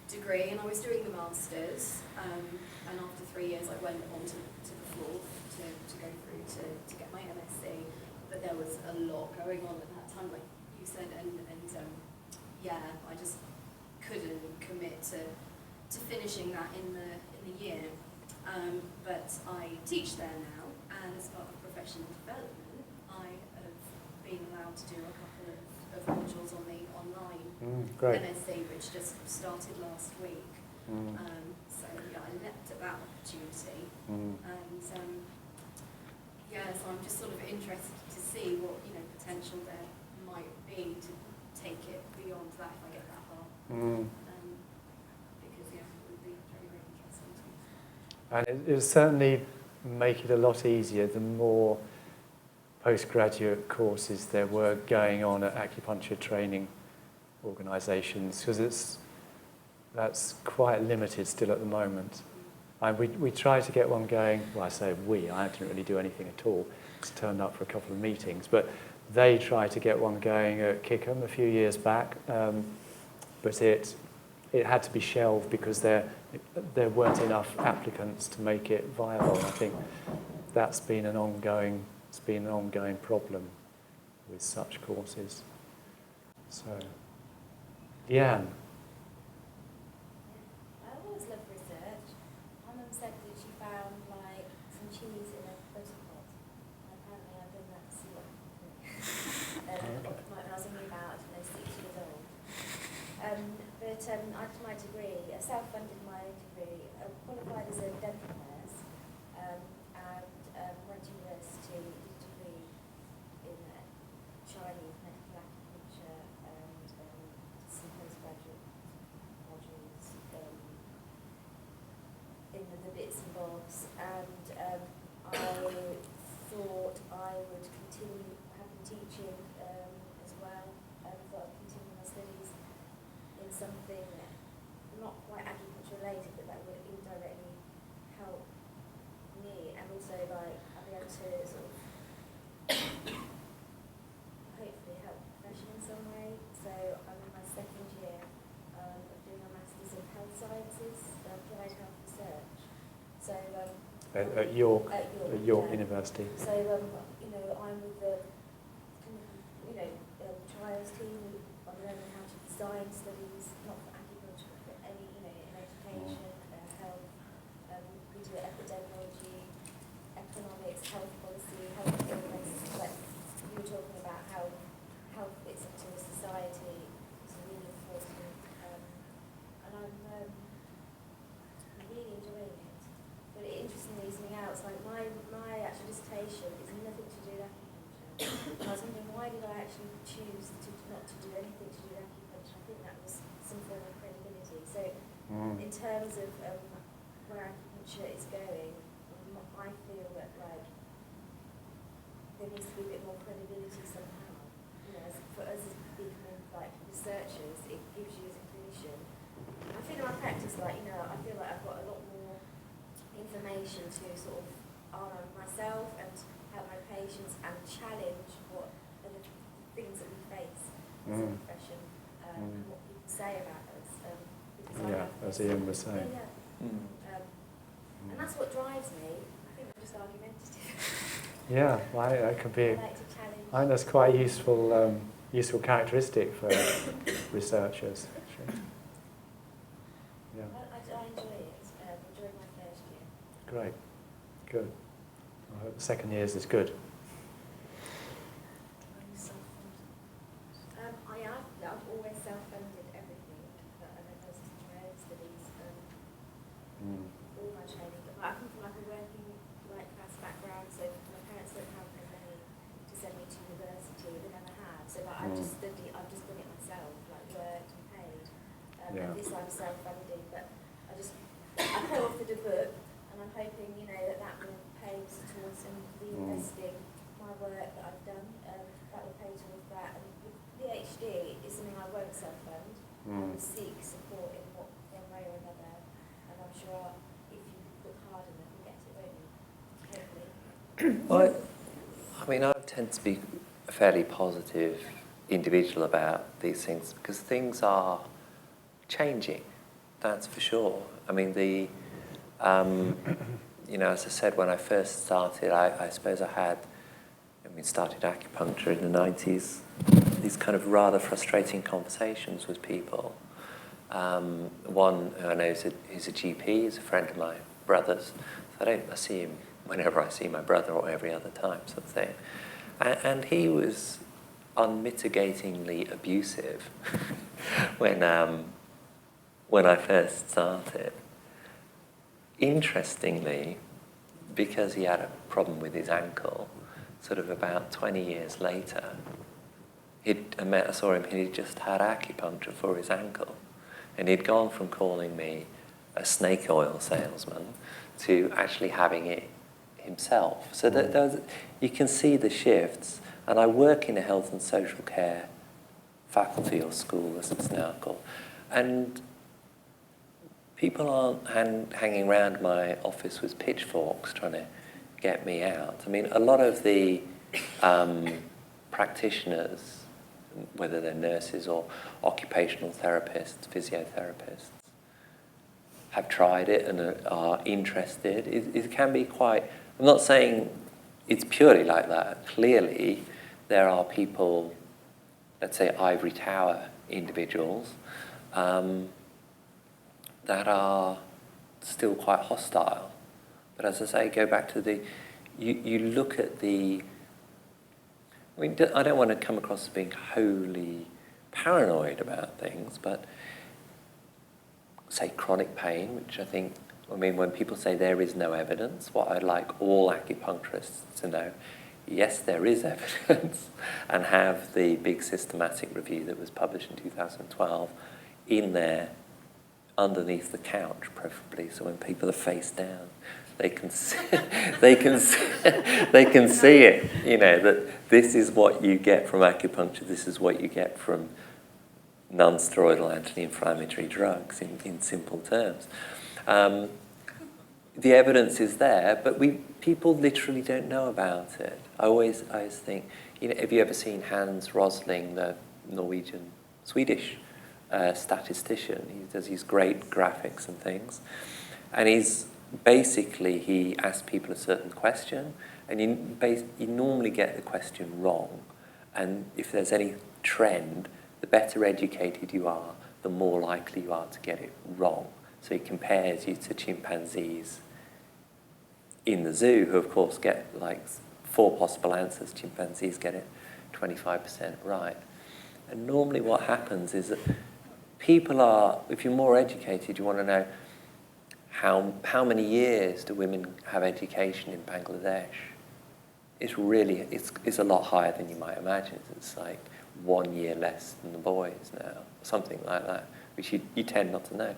degree, and I was doing the masters, and after 3 years I went on to the floor to go through to get my MSc, but there was a lot going on at that time, like you said, and yeah, I just couldn't commit to finishing that in the year, but I teach there now, and as part of professional development I have been allowed to do a couple of modules on the online Great. MSc, which just started last week. So yeah, I leapt at that opportunity, and yeah, so I'm just sort of interested to see what potential there might be to take it beyond that if I get that far. Because yeah, it would be very, very interesting to me. And it'll certainly make it a lot easier the more postgraduate courses there were going on at acupuncture training organisations, because that's quite limited still at the moment. And we tried to get one going, well, I say we, I didn't really do anything at all, just turned up for a couple of meetings, but they tried to get one going at Kickham a few years back, but it had to be shelved because there weren't enough applicants to make it viable. I think that's been an ongoing problem with such courses. So, Leanne. I always love research. cheese in a butter pot. Apparently I've done that to see what when I was only about 6 years old. I did my degree, self-funded my degree, qualified as a dental nurse, and went to university, did a degree in Chinese medical acupuncture and some postgraduate modules in the bits and bobs, and I thought I would continue having teaching as well, and I thought I'd continue my studies in something not quite acupuncture related, but that would indirectly help me, and also like I'll be able to sort of hopefully help the profession in some way. So I'm in my second year doing a Masters in Health Sciences, Applied Health Research. So At York yeah. University. So I'm with the trials team. I'm learning how to design studies, not for acupuncture, but for any in education, health. We do epidemiology, economics, health policy, health illness. Like you were talking about how health fits into a society. It's really important, and I'm really enjoying it. But interestingly, something else, like my actual dissertation is nothing to do with acupuncture. I was wondering, why did I actually choose not to do anything to do with acupuncture? I think that was some form of credibility. So in terms of where acupuncture is going, I feel that like there needs to be a bit more credibility somehow. For us as becoming like researchers, it gives you as a clinician. I feel in my practice, I feel like I've got a lot more information to sort of arm myself and help my patients and challenge what are the things that we face as a profession and what people say about us. As Ian was saying. And that's what drives me. I think I'm just argumentative. Yeah, well, I could be. I like to challenge. I think that's quite a useful characteristic for researchers. Actually. Yeah. I enjoy it. During my first year. Great. Good. I hope the second year's is good. I've always self-funded everything that I've ever done, my own studies, all my training. But I come from like a working class background, so my parents don't have the money to send me to university. They never have. So I've just done it myself, like worked and paid. And this I'm self-funding, but I co-authored a book, and I'm hoping that will pay towards reinvesting my work that I've done. That will pay towards that. And with PhD is something I won't self-fund. I will seek support in one way or another, and I'm sure if you look hard enough, you'll get it, won't you? Hopefully. Well, I tend to be a fairly positive individual about these things because things are changing, that's for sure. I mean, as I said, when I first started, I suppose started acupuncture in the 90s, these kind of rather frustrating conversations with people. One who I know is a GP, is a friend of my brother's, so I see him whenever I see my brother or every other time, sort of thing. And he was unmitigatingly abusive when I first started. Interestingly, because he had a problem with his ankle, sort of about 20 years later, I saw him, he'd just had acupuncture for his ankle. And he'd gone from calling me a snake oil salesman to actually having it himself. So you can see the shifts. And I work in a health and social care faculty or school, as it's now called. And people aren't hanging around my office with pitchforks trying to get me out. I mean, a lot of the practitioners, whether they're nurses or occupational therapists, physiotherapists, have tried it and are interested. It can be quite... I'm not saying it's purely like that. Clearly, there are people, let's say ivory tower individuals, that are still quite hostile. But as I say, go back to you look at I mean, I don't want to come across as being wholly paranoid about things, but say chronic pain, which I mean, when people say there is no evidence, what I'd like all acupuncturists to know, yes, there is evidence, and have the big systematic review that was published in 2012 in there underneath the couch, preferably, so when people are face down, they can see, they can see it, you know, that this is what you get from acupuncture, this is what you get from non-steroidal anti-inflammatory drugs in simple terms. The evidence is there, but people literally don't know about it. I always think, you know, have you ever seen Hans Rosling, the Swedish statistician? He does these great graphics and things, and he asks people a certain question, and you normally get the question wrong, and if there's any trend, the better educated you are, the more likely you are to get it wrong. So he compares you to chimpanzees in the zoo, who of course get like 4 possible answers. Chimpanzees get it 25% right. And normally what happens is that if you're more educated, you want to know how many years do women have education in Bangladesh? It's a lot higher than you might imagine. It's like 1 year less than the boys now, something like that, which you tend not to know.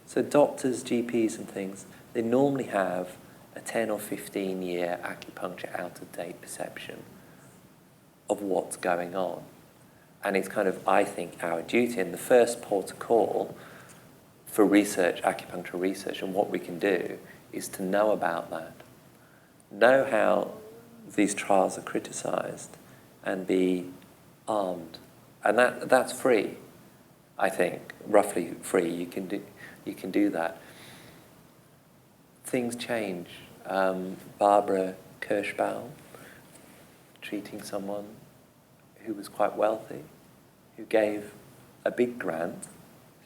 So doctors, GPs and things, they normally have a 10 or 15 year acupuncture out-of-date perception of what's going on. And it's kind of, I think, our duty, and the first port of call for research, acupuncture research, and what we can do is to know about that, know how these trials are criticised, and be armed. And that's free, I think, roughly free. You can do that. Things change. Barbara Kirschbaum, treating someone who was quite wealthy, who gave a big grant,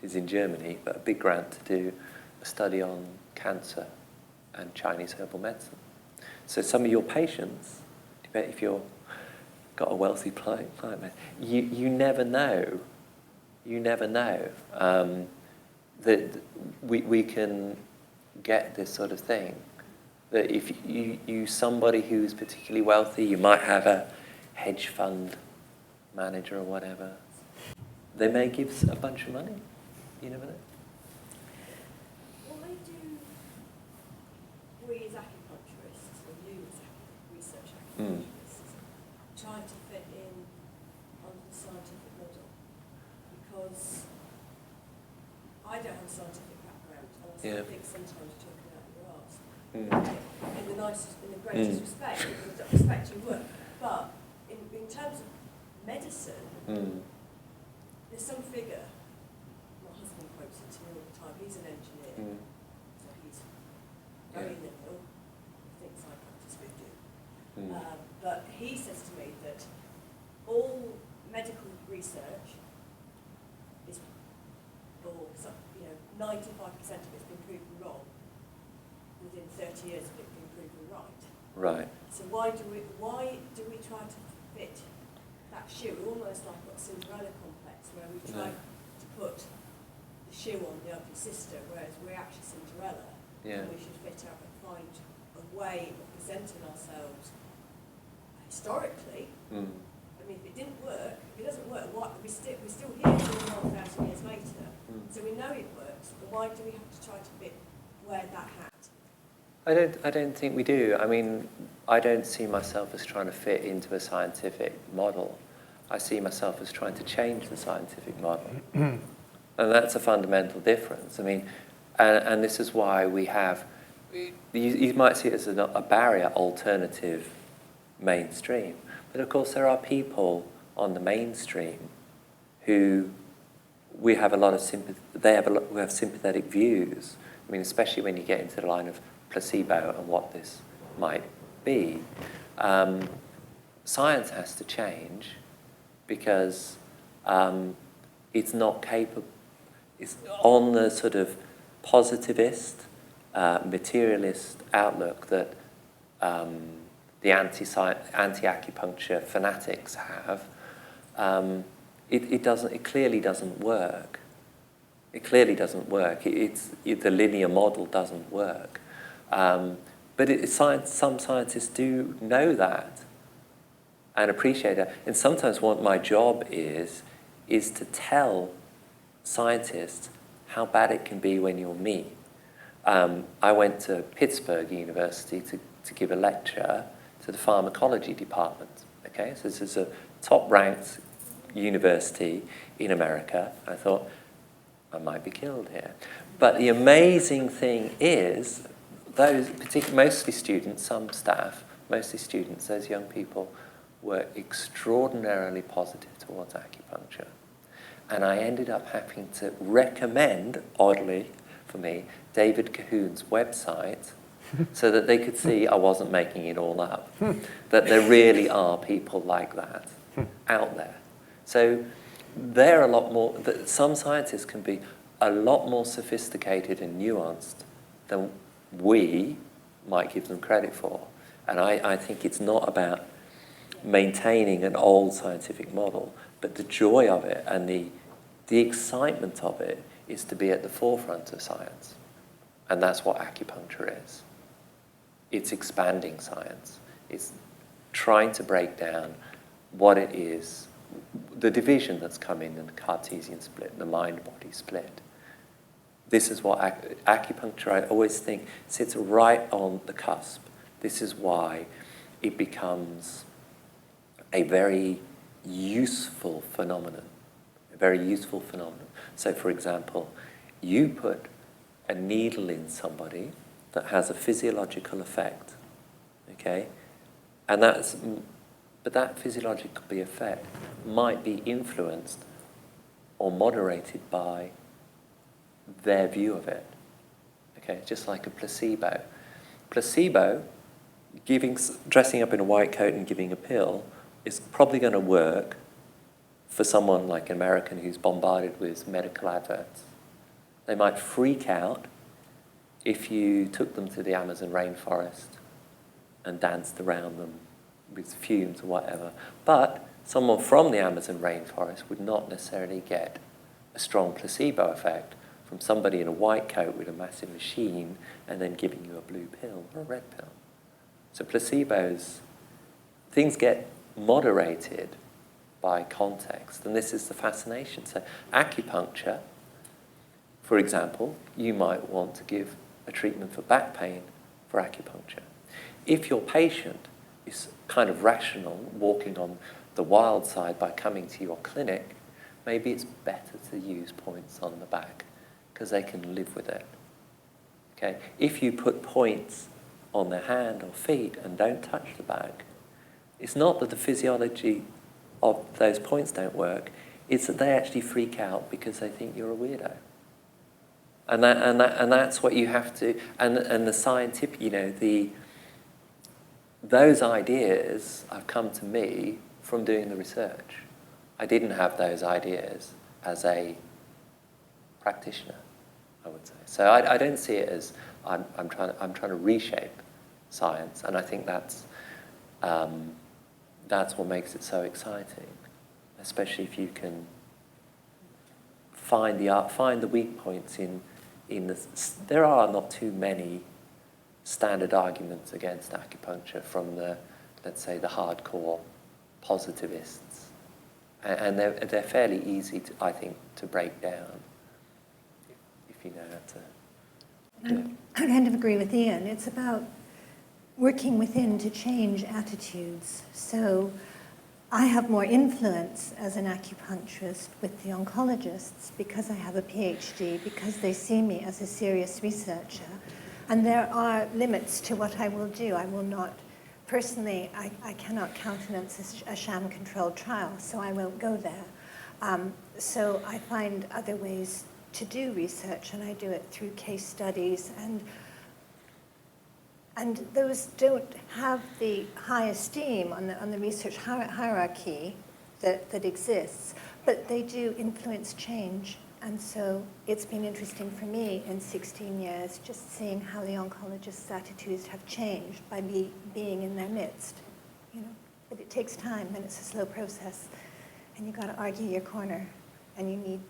she's in Germany, but a big grant to do a study on cancer and Chinese herbal medicine. So some of your patients, if you've got a wealthy client, you never know. You never know that we can get this sort of thing. That if you somebody who's particularly wealthy, you might have a hedge fund manager or whatever. They may give a bunch of money. You never know. Why do we as acupuncturists, or you as research acupuncturists, try to fit in under the scientific model? Because I don't have a scientific background, and I Yeah. think sometimes you're talking out your arse. In the greatest respect, in the respect you work. But in terms of medicine, there's some figure, my husband quotes it to me all the time, he's an engineer, so he's very liberal, thinks I practice voodoo. But he says to me that all medical research is, or 95% of it's been proven wrong within 30 years of it being proven right. Right. So why do we try to fit that shoe? We're almost like got a Cinderella complex, where we try to put the shoe on the ugly sister, whereas we're actually Cinderella. Yeah. And we should fit out and find a way of presenting ourselves historically. I mean, if it didn't work, if it doesn't work, we're still here 2,500 years later. So we know it works, but why do we have to try to wear that hat? I don't think we do. I mean, I don't see myself as trying to fit into a scientific model. I see myself as trying to change the scientific model. And that's a fundamental difference. I mean, and this is why we have, you might see it as a barrier alternative mainstream. But of course there are people on the mainstream who we have a lot of sympathy, we have sympathetic views. I mean, especially when you get into the line of placebo and what this might be. Science has to change because it's not capable, it's on the sort of positivist materialist outlook that the anti-acupuncture fanatics have, it clearly doesn't work. It clearly doesn't work. The linear model doesn't work. But some scientists do know that and appreciate it. And sometimes what my job is to tell scientists how bad it can be when you're me. I went to Pittsburgh University to give a lecture to the pharmacology department. Okay, so this is a top-ranked university in America. I thought, I might be killed here. But the amazing thing is, those, particularly mostly students, some staff, mostly students, those young people, were extraordinarily positive towards acupuncture. And I ended up having to recommend, oddly for me, David Cahoon's website so that they could see I wasn't making it all up, that there really are people like that out there. So they're a lot more, some scientists can be a lot more sophisticated and nuanced than we might give them credit for. And I think it's not about maintaining an old scientific model, but the joy of it and the excitement of it is to be at the forefront of science. And that's what acupuncture is. It's expanding science. It's trying to break down what it is, the division that's come in the Cartesian split, the mind-body split. This is what acupuncture, I always think, sits right on the cusp. This is why it becomes a very useful phenomenon, a very useful phenomenon. So, for example, you put a needle in somebody that has a physiological effect, okay? And but that physiological effect might be influenced or moderated by their view of it, okay? Just like a placebo. Placebo, dressing up in a white coat and giving a pill, is probably going to work for someone like an American who's bombarded with medical adverts. They might freak out if you took them to the Amazon rainforest and danced around them with fumes or whatever. But someone from the Amazon rainforest would not necessarily get a strong placebo effect from somebody in a white coat with a massive machine and then giving you a blue pill or a red pill. So placebos, things get moderated by context, and this is the fascination. So acupuncture, for example, you might want to give a treatment for back pain for acupuncture. If your patient is kind of rational, walking on the wild side by coming to your clinic, maybe it's better to use points on the back because they can live with it. Okay? If you put points on their hand or feet and don't touch the back, it's not that the physiology of those points don't work, it's that they actually freak out because they think you're a weirdo. And that's what you have to, and the scientific, those ideas have come to me from doing the research. I didn't have those ideas as a practitioner, I would say. So I don't see it as I'm trying to reshape science, and I think that's what makes it so exciting, especially if you can find the weak points in there are not too many standard arguments against acupuncture from let's say, the hardcore positivists. And they're fairly easy, I think, to break down if you know how to do it. I kind of agree with Ian. It's about working within to change attitudes. So I have more influence as an acupuncturist with the oncologists because I have a PhD, because they see me as a serious researcher. And there are limits to what I will do. I will not, personally, I cannot countenance a sham-controlled trial, so I won't go there. So I find other ways to do research, and I do it through case studies, and those don't have the high esteem on the research hierarchy that exists, but they do influence change. And so it's been interesting for me in 16 years just seeing how the oncologists' attitudes have changed by being in their midst. You know, but it takes time and it's a slow process. And you've got to argue your corner. And you need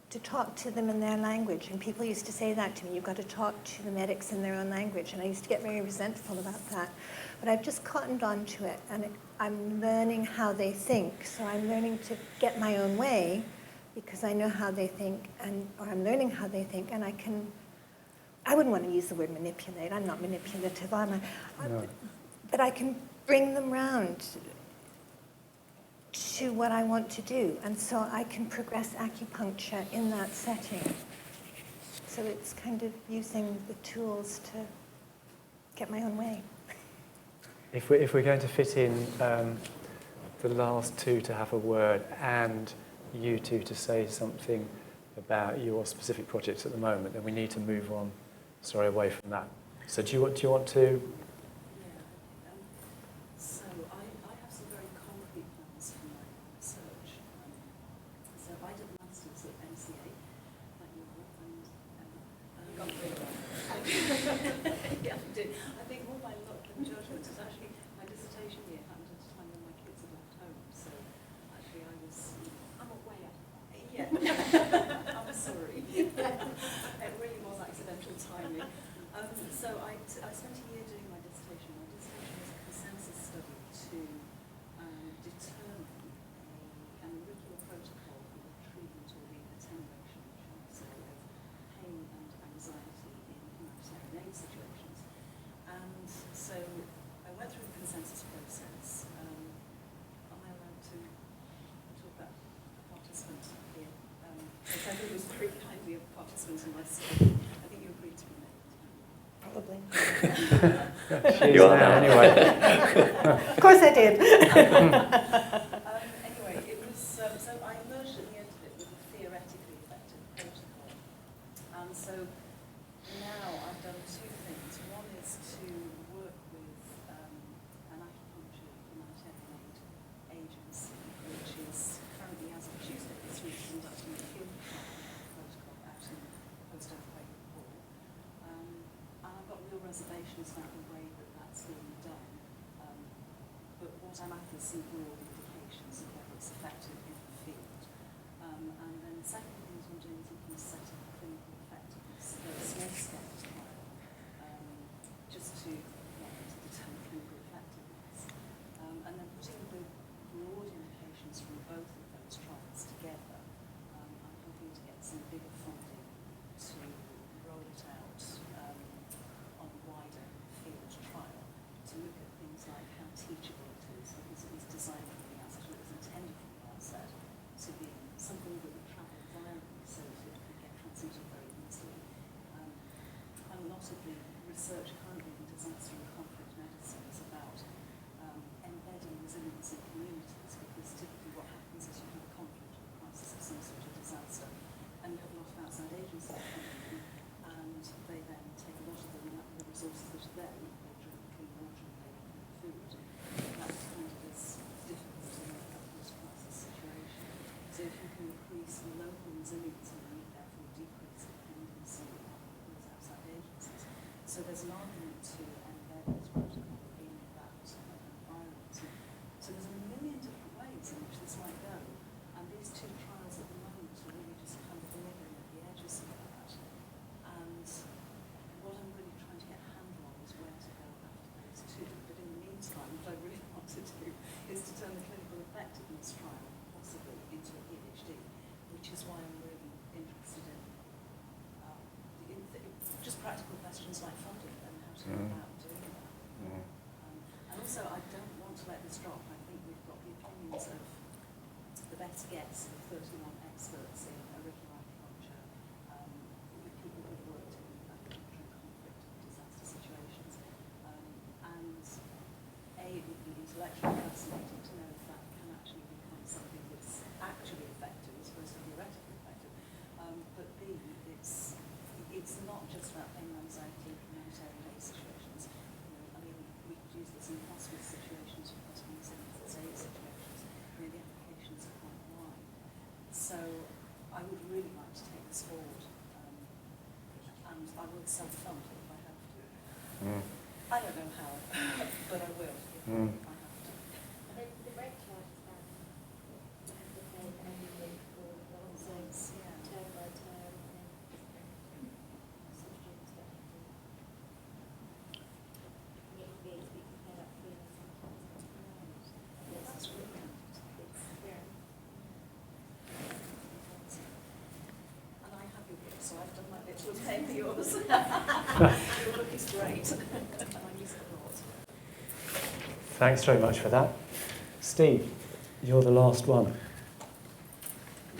to talk to them in their language. And people used to say that to me, you've got to talk to the medics in their own language. And I used to get very resentful about that. But I've just cottoned on to it. And I'm learning how they think. So I'm learning to get my own way because I know how they think, or I'm learning how they think. And I wouldn't want to use the word manipulate. I'm not manipulative, am I? No. But I can bring them round to what I want to do. And so I can progress acupuncture in that setting. So it's kind of using the tools to get my own way. If we're going to fit in the last two to have a word and you two to say something about your specific projects at the moment, then we need to move on, away from that. So do you want to? So I have some very concrete plans for my research. So I did a master's at MCA, like you all, and got through that. Yeah, I did. I think all my luck and judgment is actually my dissertation year happened at a time when my kids had left home. So actually I'm away. Yeah. I'm sorry. It really was accidental timing. So I spent a year doing my dissertation. My dissertation was a consensus study to determine an auricular protocol for the treatment or the attenuation, shall I say, of pain and anxiety in humanitarian aid situations. And so I went through the consensus process. Am I allowed to talk about a participant here? Because I think it was very kindly of participants in my study. I think you agreed to be named. Probably. She is now, anyway. Of course I did. Anyway, it was, so I emerged at the end of it with a theoretically effective protocol. And so now I've done two things. One is to work with an acupuncture humanitarian aid agency, which is currently, as of Tuesday this week, conducting a field trial protocol out in post-earthquake Nepal. And I've got real reservations about the way that that's being done. But what I'm after is some broad indications of whether it's effective in the field. And then the second thing is I'm doing is looking to set up a clinical effectiveness, a very small-scale trial, just to determine clinical effectiveness. And then putting the broad indications from both of those trials together, I'm hoping to get some bigger funding to roll it out on a wider field trial to look at things like how teachable it is, because it was designed from the outset, it was intended from the outset to be something that would travel virally so that it could get transmitted very easily. And a lot of the research currently in disaster and conflict medicine is about embedding resilience in communities, because typically what happens is you have a conflict or a crisis of some sort of disaster, and you have a lot of outside agencies coming in, and they then take a lot of the resources that are there, they drink clean water and they get food. That's kind of as difficult in a post-crisis situation. So if you can increase local resilience and therefore decrease dependency on those outside agencies. So there's an argument to embed this protocol in that environment. So there's a million different ways in which this might go, and these two trials at the moment are really just kind of nibbling at the edges of that. And what I'm really trying to get a handle on is where to go after those two. But in the meantime, what I really want to do is to turn the clinical effectiveness trial possibly into a PhD, which is why I'm really interested in just practical questions like funding and how to go about doing that. And also, I don't want to let this drop. I think we've got the opinions of the best guess of 31 experts in auricular acupuncture, with people who've worked in acupuncture and conflict and disaster situations. And it would be intellectually fascinating to know if that can actually become something that's actually effective as opposed to theoretically effective. But B, it's not just about pain and anxiety in humanitarian aid situations. I mean, we could use this in hospice situations, we could use it in first aid situations. The applications are quite wide. So I would self-fund if I have to. Mm. I don't know how, but I will if I have to. The rate charge is that the pay annually for one sense, term by term, and some students don't have to. It means we can pay that fee and sometimes. That's brilliant. Yeah. And I have your book, so I've done my bit to obtain yours. Your book is great, and I use it a lot. Thanks very much for that. Steve, you're the last one.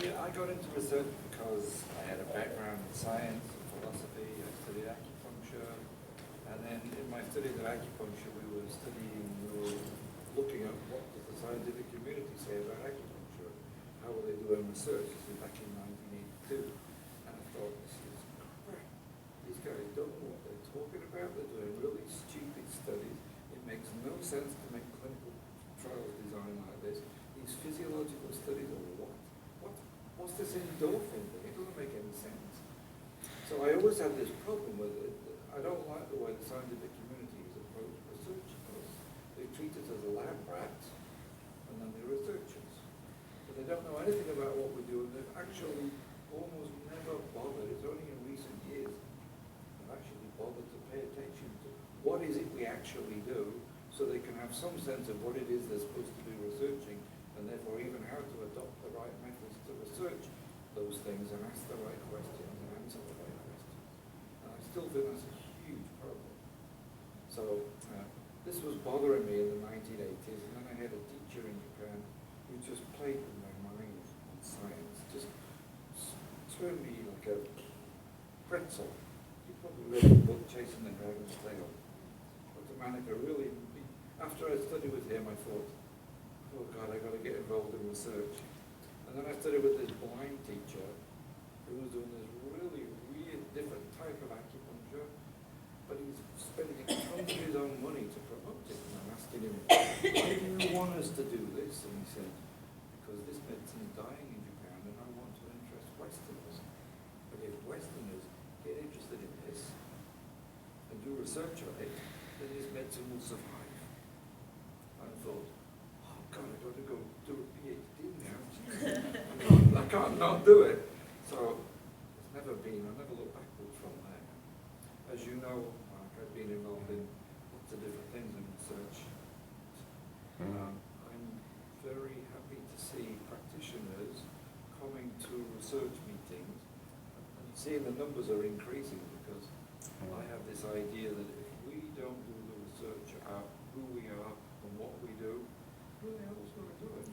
Yeah, I got into research because I had a background in science and philosophy. I studied acupuncture, and then in my studies of acupuncture, we were looking at what does the scientific community say about acupuncture, how were they doing research. This was back in 1982, and I thought, this is crap. These guys don't know what they're talking about. They're doing really stupid studies. It makes no sense to make clinical trials designed like this. These physiological studies are what's this endorphin thing? It doesn't make any sense. So I always had this problem with it. I don't like the way the scientific community has approached research because they treat us as lab rats and then they're researchers. But they don't know anything about what we do, and they've actually almost never bothered. It's only in recent years they've actually bothered to pay attention to what is it we actually do, so they can have some sense of what it is they're supposed to be researching, and therefore even how to adopt the right methods to research those things and ask the right questions and answer the right questions. And I still think that's a huge problem. So this was bothering me in the 1980s, and then I had a teacher in Japan who just played with my mind on science, just turned me like a pretzel. You probably read the book Chasing the Dragon's Tail. Dr. Manica really, after I studied with him, I thought, oh God, I got to get involved in research. And then I studied with this blind teacher who was doing this really weird, different type of acupuncture, but he's spending tons of his own money to promote it. And I'm asking him, why do you want us to do this? And he said, because this medicine is dying in Japan and I want to interest Westerners. But if Westerners get interested in this and do research on it, then this medicine will survive. I thought, oh God, I've got to go do a PhD now. I can't not do it. So it's never been, I never looked backwards from there. As you know, Mark, I've been involved in lots of different things in research. I'm very happy to see practitioners coming to research meetings and seeing the numbers are increasing, because I have this idea that if we don't do the research about who we are and what we do, who the hell's going to do it?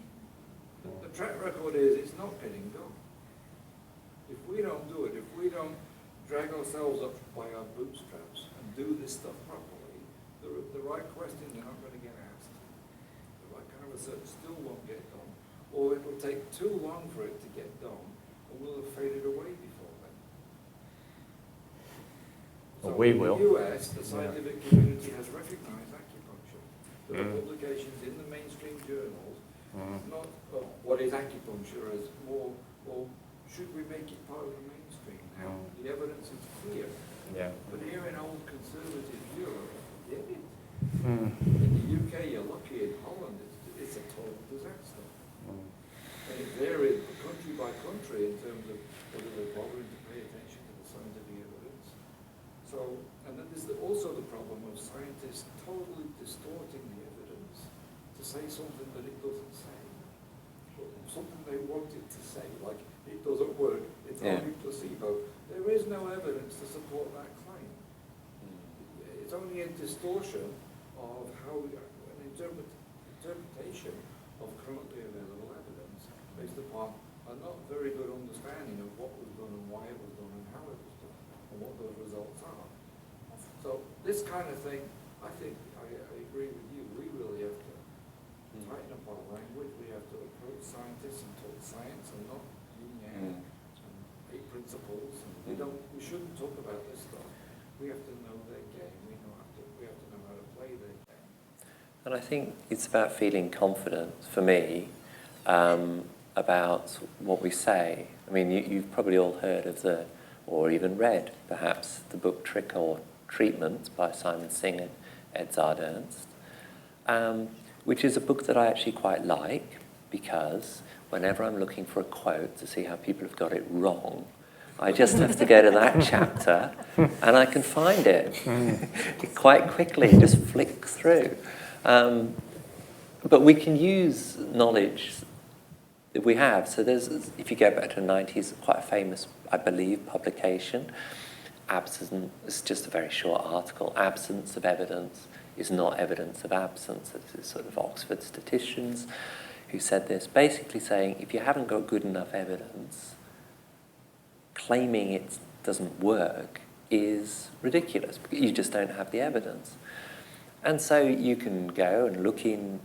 The track record is it's not getting done. If we don't do it, if we don't drag ourselves up by our bootstraps and do this stuff properly, the right questions are not going to get asked. The right kind of research still won't get done, or it will take too long for it to get done, and we'll have faded away before then. Well, So we in will. the US, the scientific community has recognized acupuncture. There are publications in the mainstream journals, not what is acupuncture, as more, or should we make it part of the mainstream now? The evidence is clear. Yeah. But here in old conservative Europe, in the UK, you're lucky. In Holland, it's a total disaster. And it varies country by country in terms of whether they're bothering to pay attention to the scientific evidence. So, and then there's also the problem of scientists totally distorting the evidence to say something that it doesn't say. Something they want it to say, like it doesn't work, it's only placebo. There is no evidence to support that claim. It's only a distortion of how an interpretation of currently available evidence based upon a not very good understanding of what was done and why it was done and how it was done and what those results are. So this kind of thing, I think, I agree with you, we really have to tighten up our language. We have to approach scientists and talk science and not yin-yang and eight principles. And we shouldn't talk about this stuff. We have to know their game. We have to know how to play their game. And I think it's about feeling confident, for me, about what we say. I mean, you've probably all heard of the or even read, perhaps, the book Trick or Treatment by Simon Singh and Edzard Ernst, which is a book that I actually quite like, because whenever I'm looking for a quote to see how people have got it wrong, I just have to go to that chapter and I can find it quite quickly, just flick through. But we can use knowledge that we have. So there's, if you go back to the 90s, quite a famous, I believe, publication. Absence, it's just a very short article. Absence of evidence is not evidence of absence. This is sort of Oxford statisticians who said this, basically saying if you haven't got good enough evidence, claiming it doesn't work is ridiculous, because you just don't have the evidence. And so you can go and look in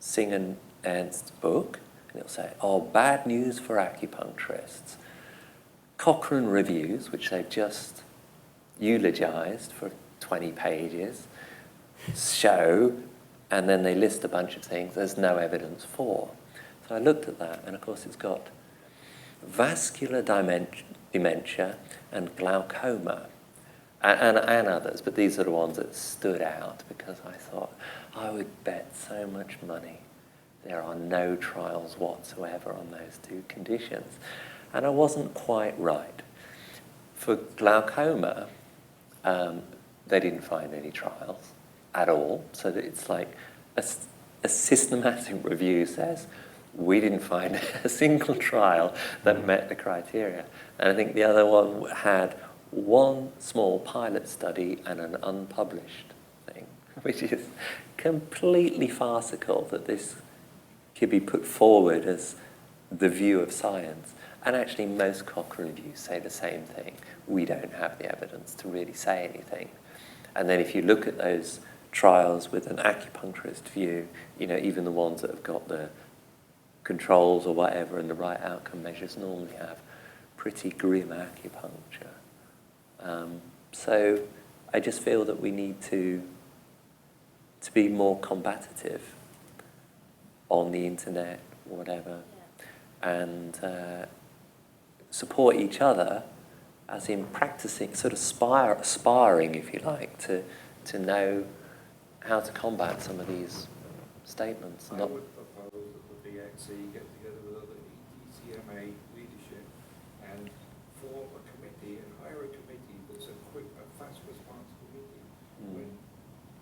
Singh and Ernst's book, and it'll say, oh, bad news for acupuncturists. Cochrane reviews, which they've just eulogized for 20 pages, show, and then they list a bunch of things there's no evidence for. So I looked at that, and of course it's got vascular dementia and glaucoma, and others, but these are the ones that stood out because I thought, I would bet so much money there are no trials whatsoever on those two conditions. And I wasn't quite right. For glaucoma, they didn't find any trials at all, so that it's like a systematic review says, we didn't find a single trial that met the criteria. And I think the other one had one small pilot study and an unpublished thing, which is completely farcical that this could be put forward as the view of science. And actually most Cochrane reviews say the same thing. We don't have the evidence to really say anything. And then if you look at those trials with an acupuncturist view, you know, even the ones that have got the controls or whatever and the right outcome measures normally have pretty grim acupuncture. So I just feel that we need to be more combative on the internet, whatever, and support each other, as in practicing, sort of sparring, if you like, to know how to combat some of these statements. I would propose that the BXC get together with other ECMA leadership and form a committee and hire a committee that's a fast response committee. When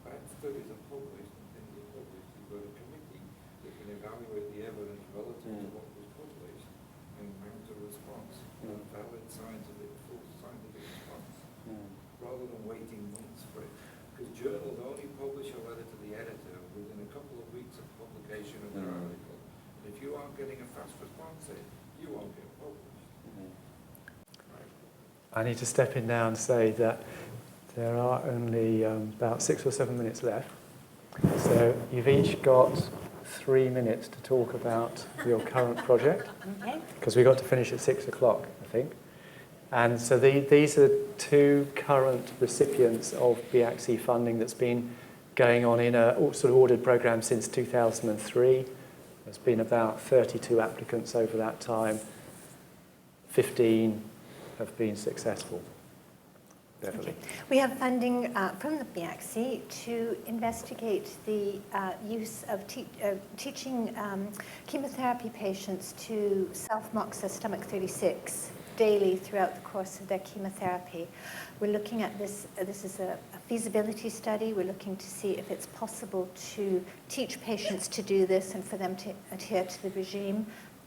bad studies are published and things are published, you've got a committee that can evaluate the evidence relative to what was published and mount a response, a valid scientific, full scientific response, rather than waiting months for it. Because journals only publish a letter to the editor within a couple of weeks of publication of their article. And if you aren't getting a fast response in, you won't get published. I need to step in now and say that there are only about 6 or 7 minutes left. So you've each got 3 minutes to talk about your current project, because we've got to finish at 6 o'clock, I think. And so these are 2 current recipients of BACC funding that's been going on in a sort of ordered program since 2003. There's been about 32 applicants over that time. 15 have been successful. Beverley. We have funding from the BACC to investigate the use of teaching chemotherapy patients to self-moxa stomach 36 daily throughout the course of their chemotherapy. We're looking at this, this is a feasibility study. We're looking to see if it's possible to teach patients to do this and for them to adhere to the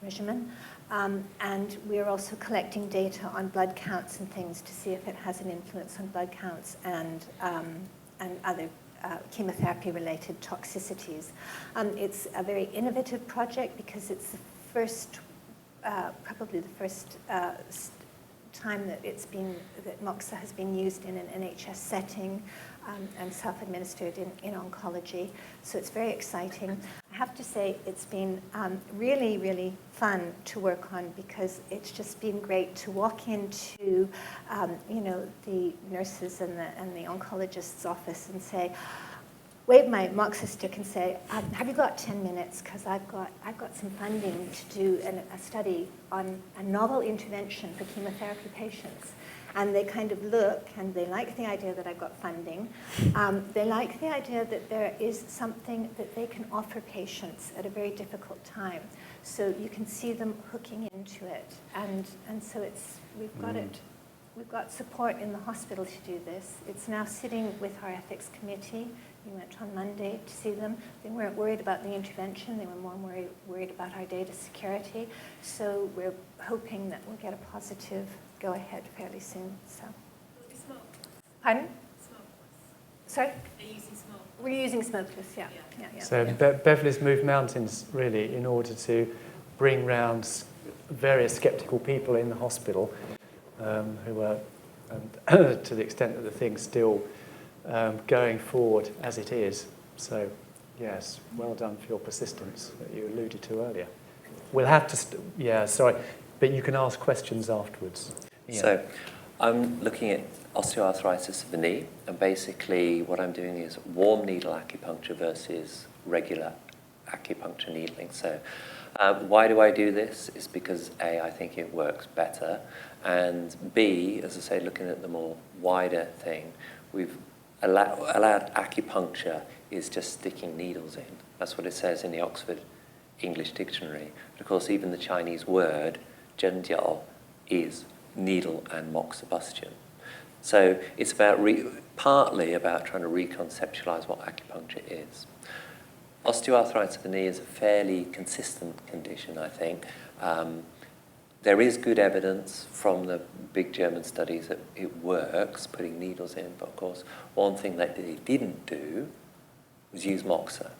regimen. And we're also collecting data on blood counts and things to see if it has an influence on blood counts and other chemotherapy-related toxicities. It's a very innovative project because it's the first, probably the first time that that MOXA has been used in an NHS setting and self-administered in oncology. So it's very exciting. I have to say it's been really, really fun to work on because it's just been great to walk into, you know, the nurses and the oncologist's office and say, wave my MOXA stick and say, have you got 10 minutes? Because I've got some funding to do a study on a novel intervention for chemotherapy patients. And they kind of look, and they like the idea that I've got funding. They like the idea that there is something that they can offer patients at a very difficult time. So you can see them hooking into it. And so we've got it. We've got support in the hospital to do this. It's now sitting with our ethics committee. We went on Monday to see them. They weren't worried about the intervention. They were more worried about our data security. So we're hoping that we'll get a positive go-ahead fairly soon. So. Will it be smokeless? Pardon? Smokeless. Sorry? Are you using smokeless? We're using smokeless, yeah. So Beverley's moved mountains, really, in order to bring round various sceptical people in the hospital who are, to the extent that the thing's still going forward as it is. So, yes, well done for your persistence that you alluded to earlier. We'll have to, sorry, but you can ask questions afterwards. Yeah. So, I'm looking at osteoarthritis of the knee, and basically what I'm doing is warm needle acupuncture versus regular acupuncture needling. So, why do I do this? It's because A, I think it works better, and B, as I say, looking at the more wider thing, we've allowed acupuncture is just sticking needles in. That's what it says in the Oxford English Dictionary. But of course, even the Chinese word, zhenjiao, is needle and moxibustion. So it's about partly about trying to reconceptualize what acupuncture is. Osteoarthritis of the knee is a fairly consistent condition, I think. There is good evidence from the big German studies that it works, putting needles in, but of course, one thing that they didn't do was use moxa.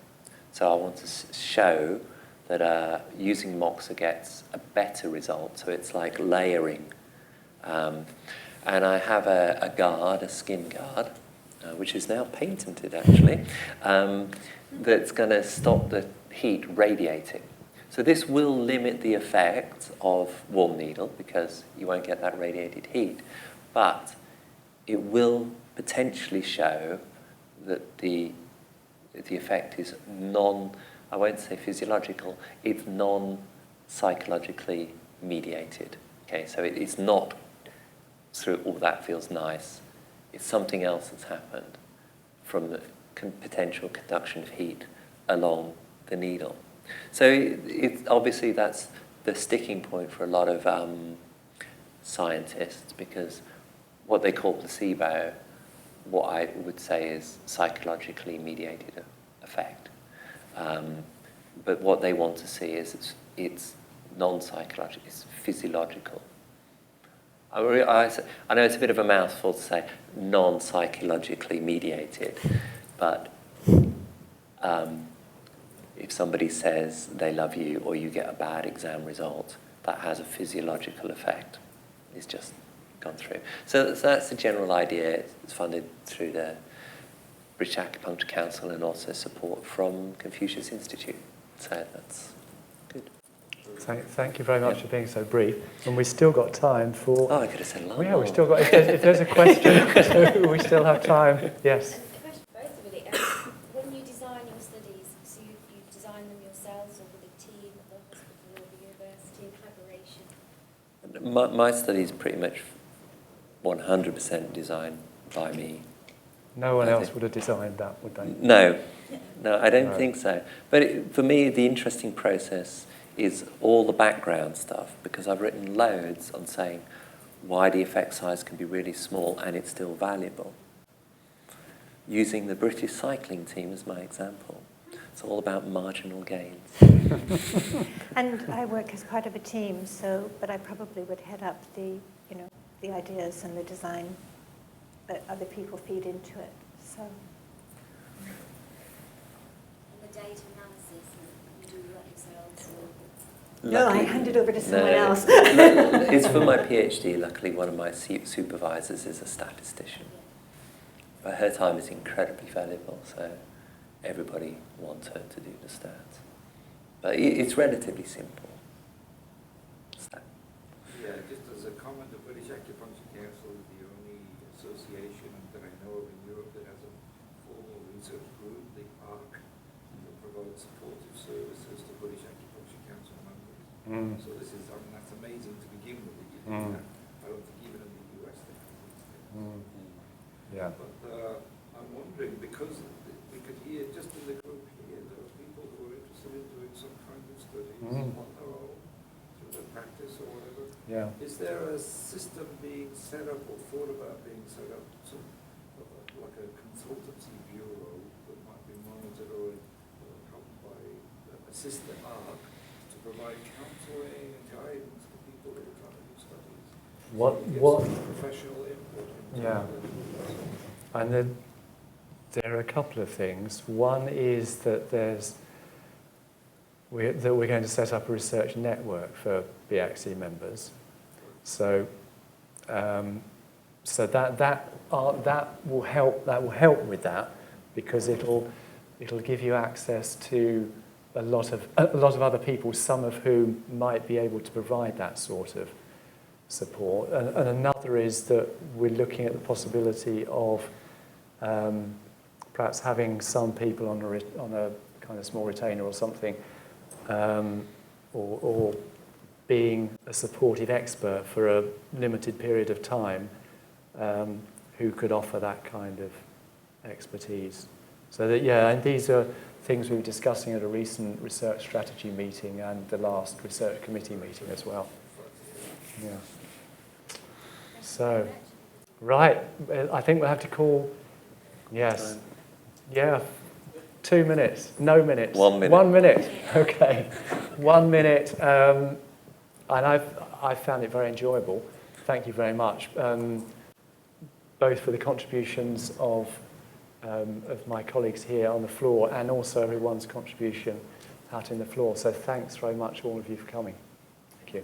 So I want to show that using moxa gets a better result, so it's like layering. And I have a guard, a skin guard, which is now patented actually, that's going to stop the heat radiating. So this will limit the effect of warm needle because you won't get that radiated heat, but it will potentially show that the effect is I won't say physiological, it's non-psychologically mediated. Okay, so it's not through, oh, that feels nice. It's something else that's happened from the potential conduction of heat along the needle. So it's obviously that's the sticking point for a lot of scientists, because what they call placebo, what I would say is psychologically mediated effect. But what they want to see is it's non-psychological, it's physiological. I know it's a bit of a mouthful to say non-psychologically mediated, but if somebody says they love you or you get a bad exam result, that has a physiological effect. It's just gone through. So that's the general idea. It's funded through the British Acupuncture Council and also support from Confucius Institute. So that's good. Thank you very much for being so brief. And we've still got time for... Oh, I could have said a lot yeah, more. we've still got... If there's a question, we still have time. Yes. A question for both of you. When you design your studies, so you design them yourselves or with a team at the hospital or the university in collaboration? My study is pretty much 100% designed by me. No one else would have designed that, would they? No, I don't think so. But for me, the interesting process is all the background stuff, because I've written loads on saying why the effect size can be really small and it's still valuable. Using the British cycling team as my example. It's all about marginal gains. And I work as part of a team, but I probably would head up the ideas and the design, but other people feed into it. So. And the data analysis, you do that yourselves? No, I hand it over to someone else. It's for my PhD. Luckily, one of my supervisors is a statistician. But her time is incredibly valuable, so everybody wants her to do the stats. But it's relatively simple. Yeah, just as a comment, the British Acupuncture Council is the only association that I know of in Europe that has a formal research group, the ARC, that provides supportive services to British Acupuncture Council members. So this is, that's amazing to begin with. That you do that. I don't think even in the US they have. Yeah. But I'm wondering, because we could hear, just in the group here, there are people who are interested in doing some kind of studies on their own, through their practice or whatever. Yeah. Is there a system being set up or thought about being set up, some, like a consultancy bureau that might be monitored or helped by assist the ARC to provide counselling and guidance to people who are trying to do studies? What? Some professional input into Yeah. And there are a couple of things. One is that we're going to set up a research network for BACSI members. So that will help. That will help with that, because it'll give you access to a lot of other people, some of whom might be able to provide that sort of support. And another is that we're looking at the possibility of perhaps having some people on a kind of small retainer or something, or being a supportive expert for a limited period of time, who could offer that kind of expertise. So that, yeah, and these are things we were discussing at a recent research strategy meeting and the last research committee meeting as well. Yeah. So, right, I think we'll have to call, yes. Yeah, 2 minutes, no minutes. 1 minute. 1 minute, okay. 1 minute, and I found it very enjoyable. Thank you very much, both for the contributions of my colleagues here on the floor and also everyone's contribution out in the floor. So thanks very much, all of you, for coming. Thank you.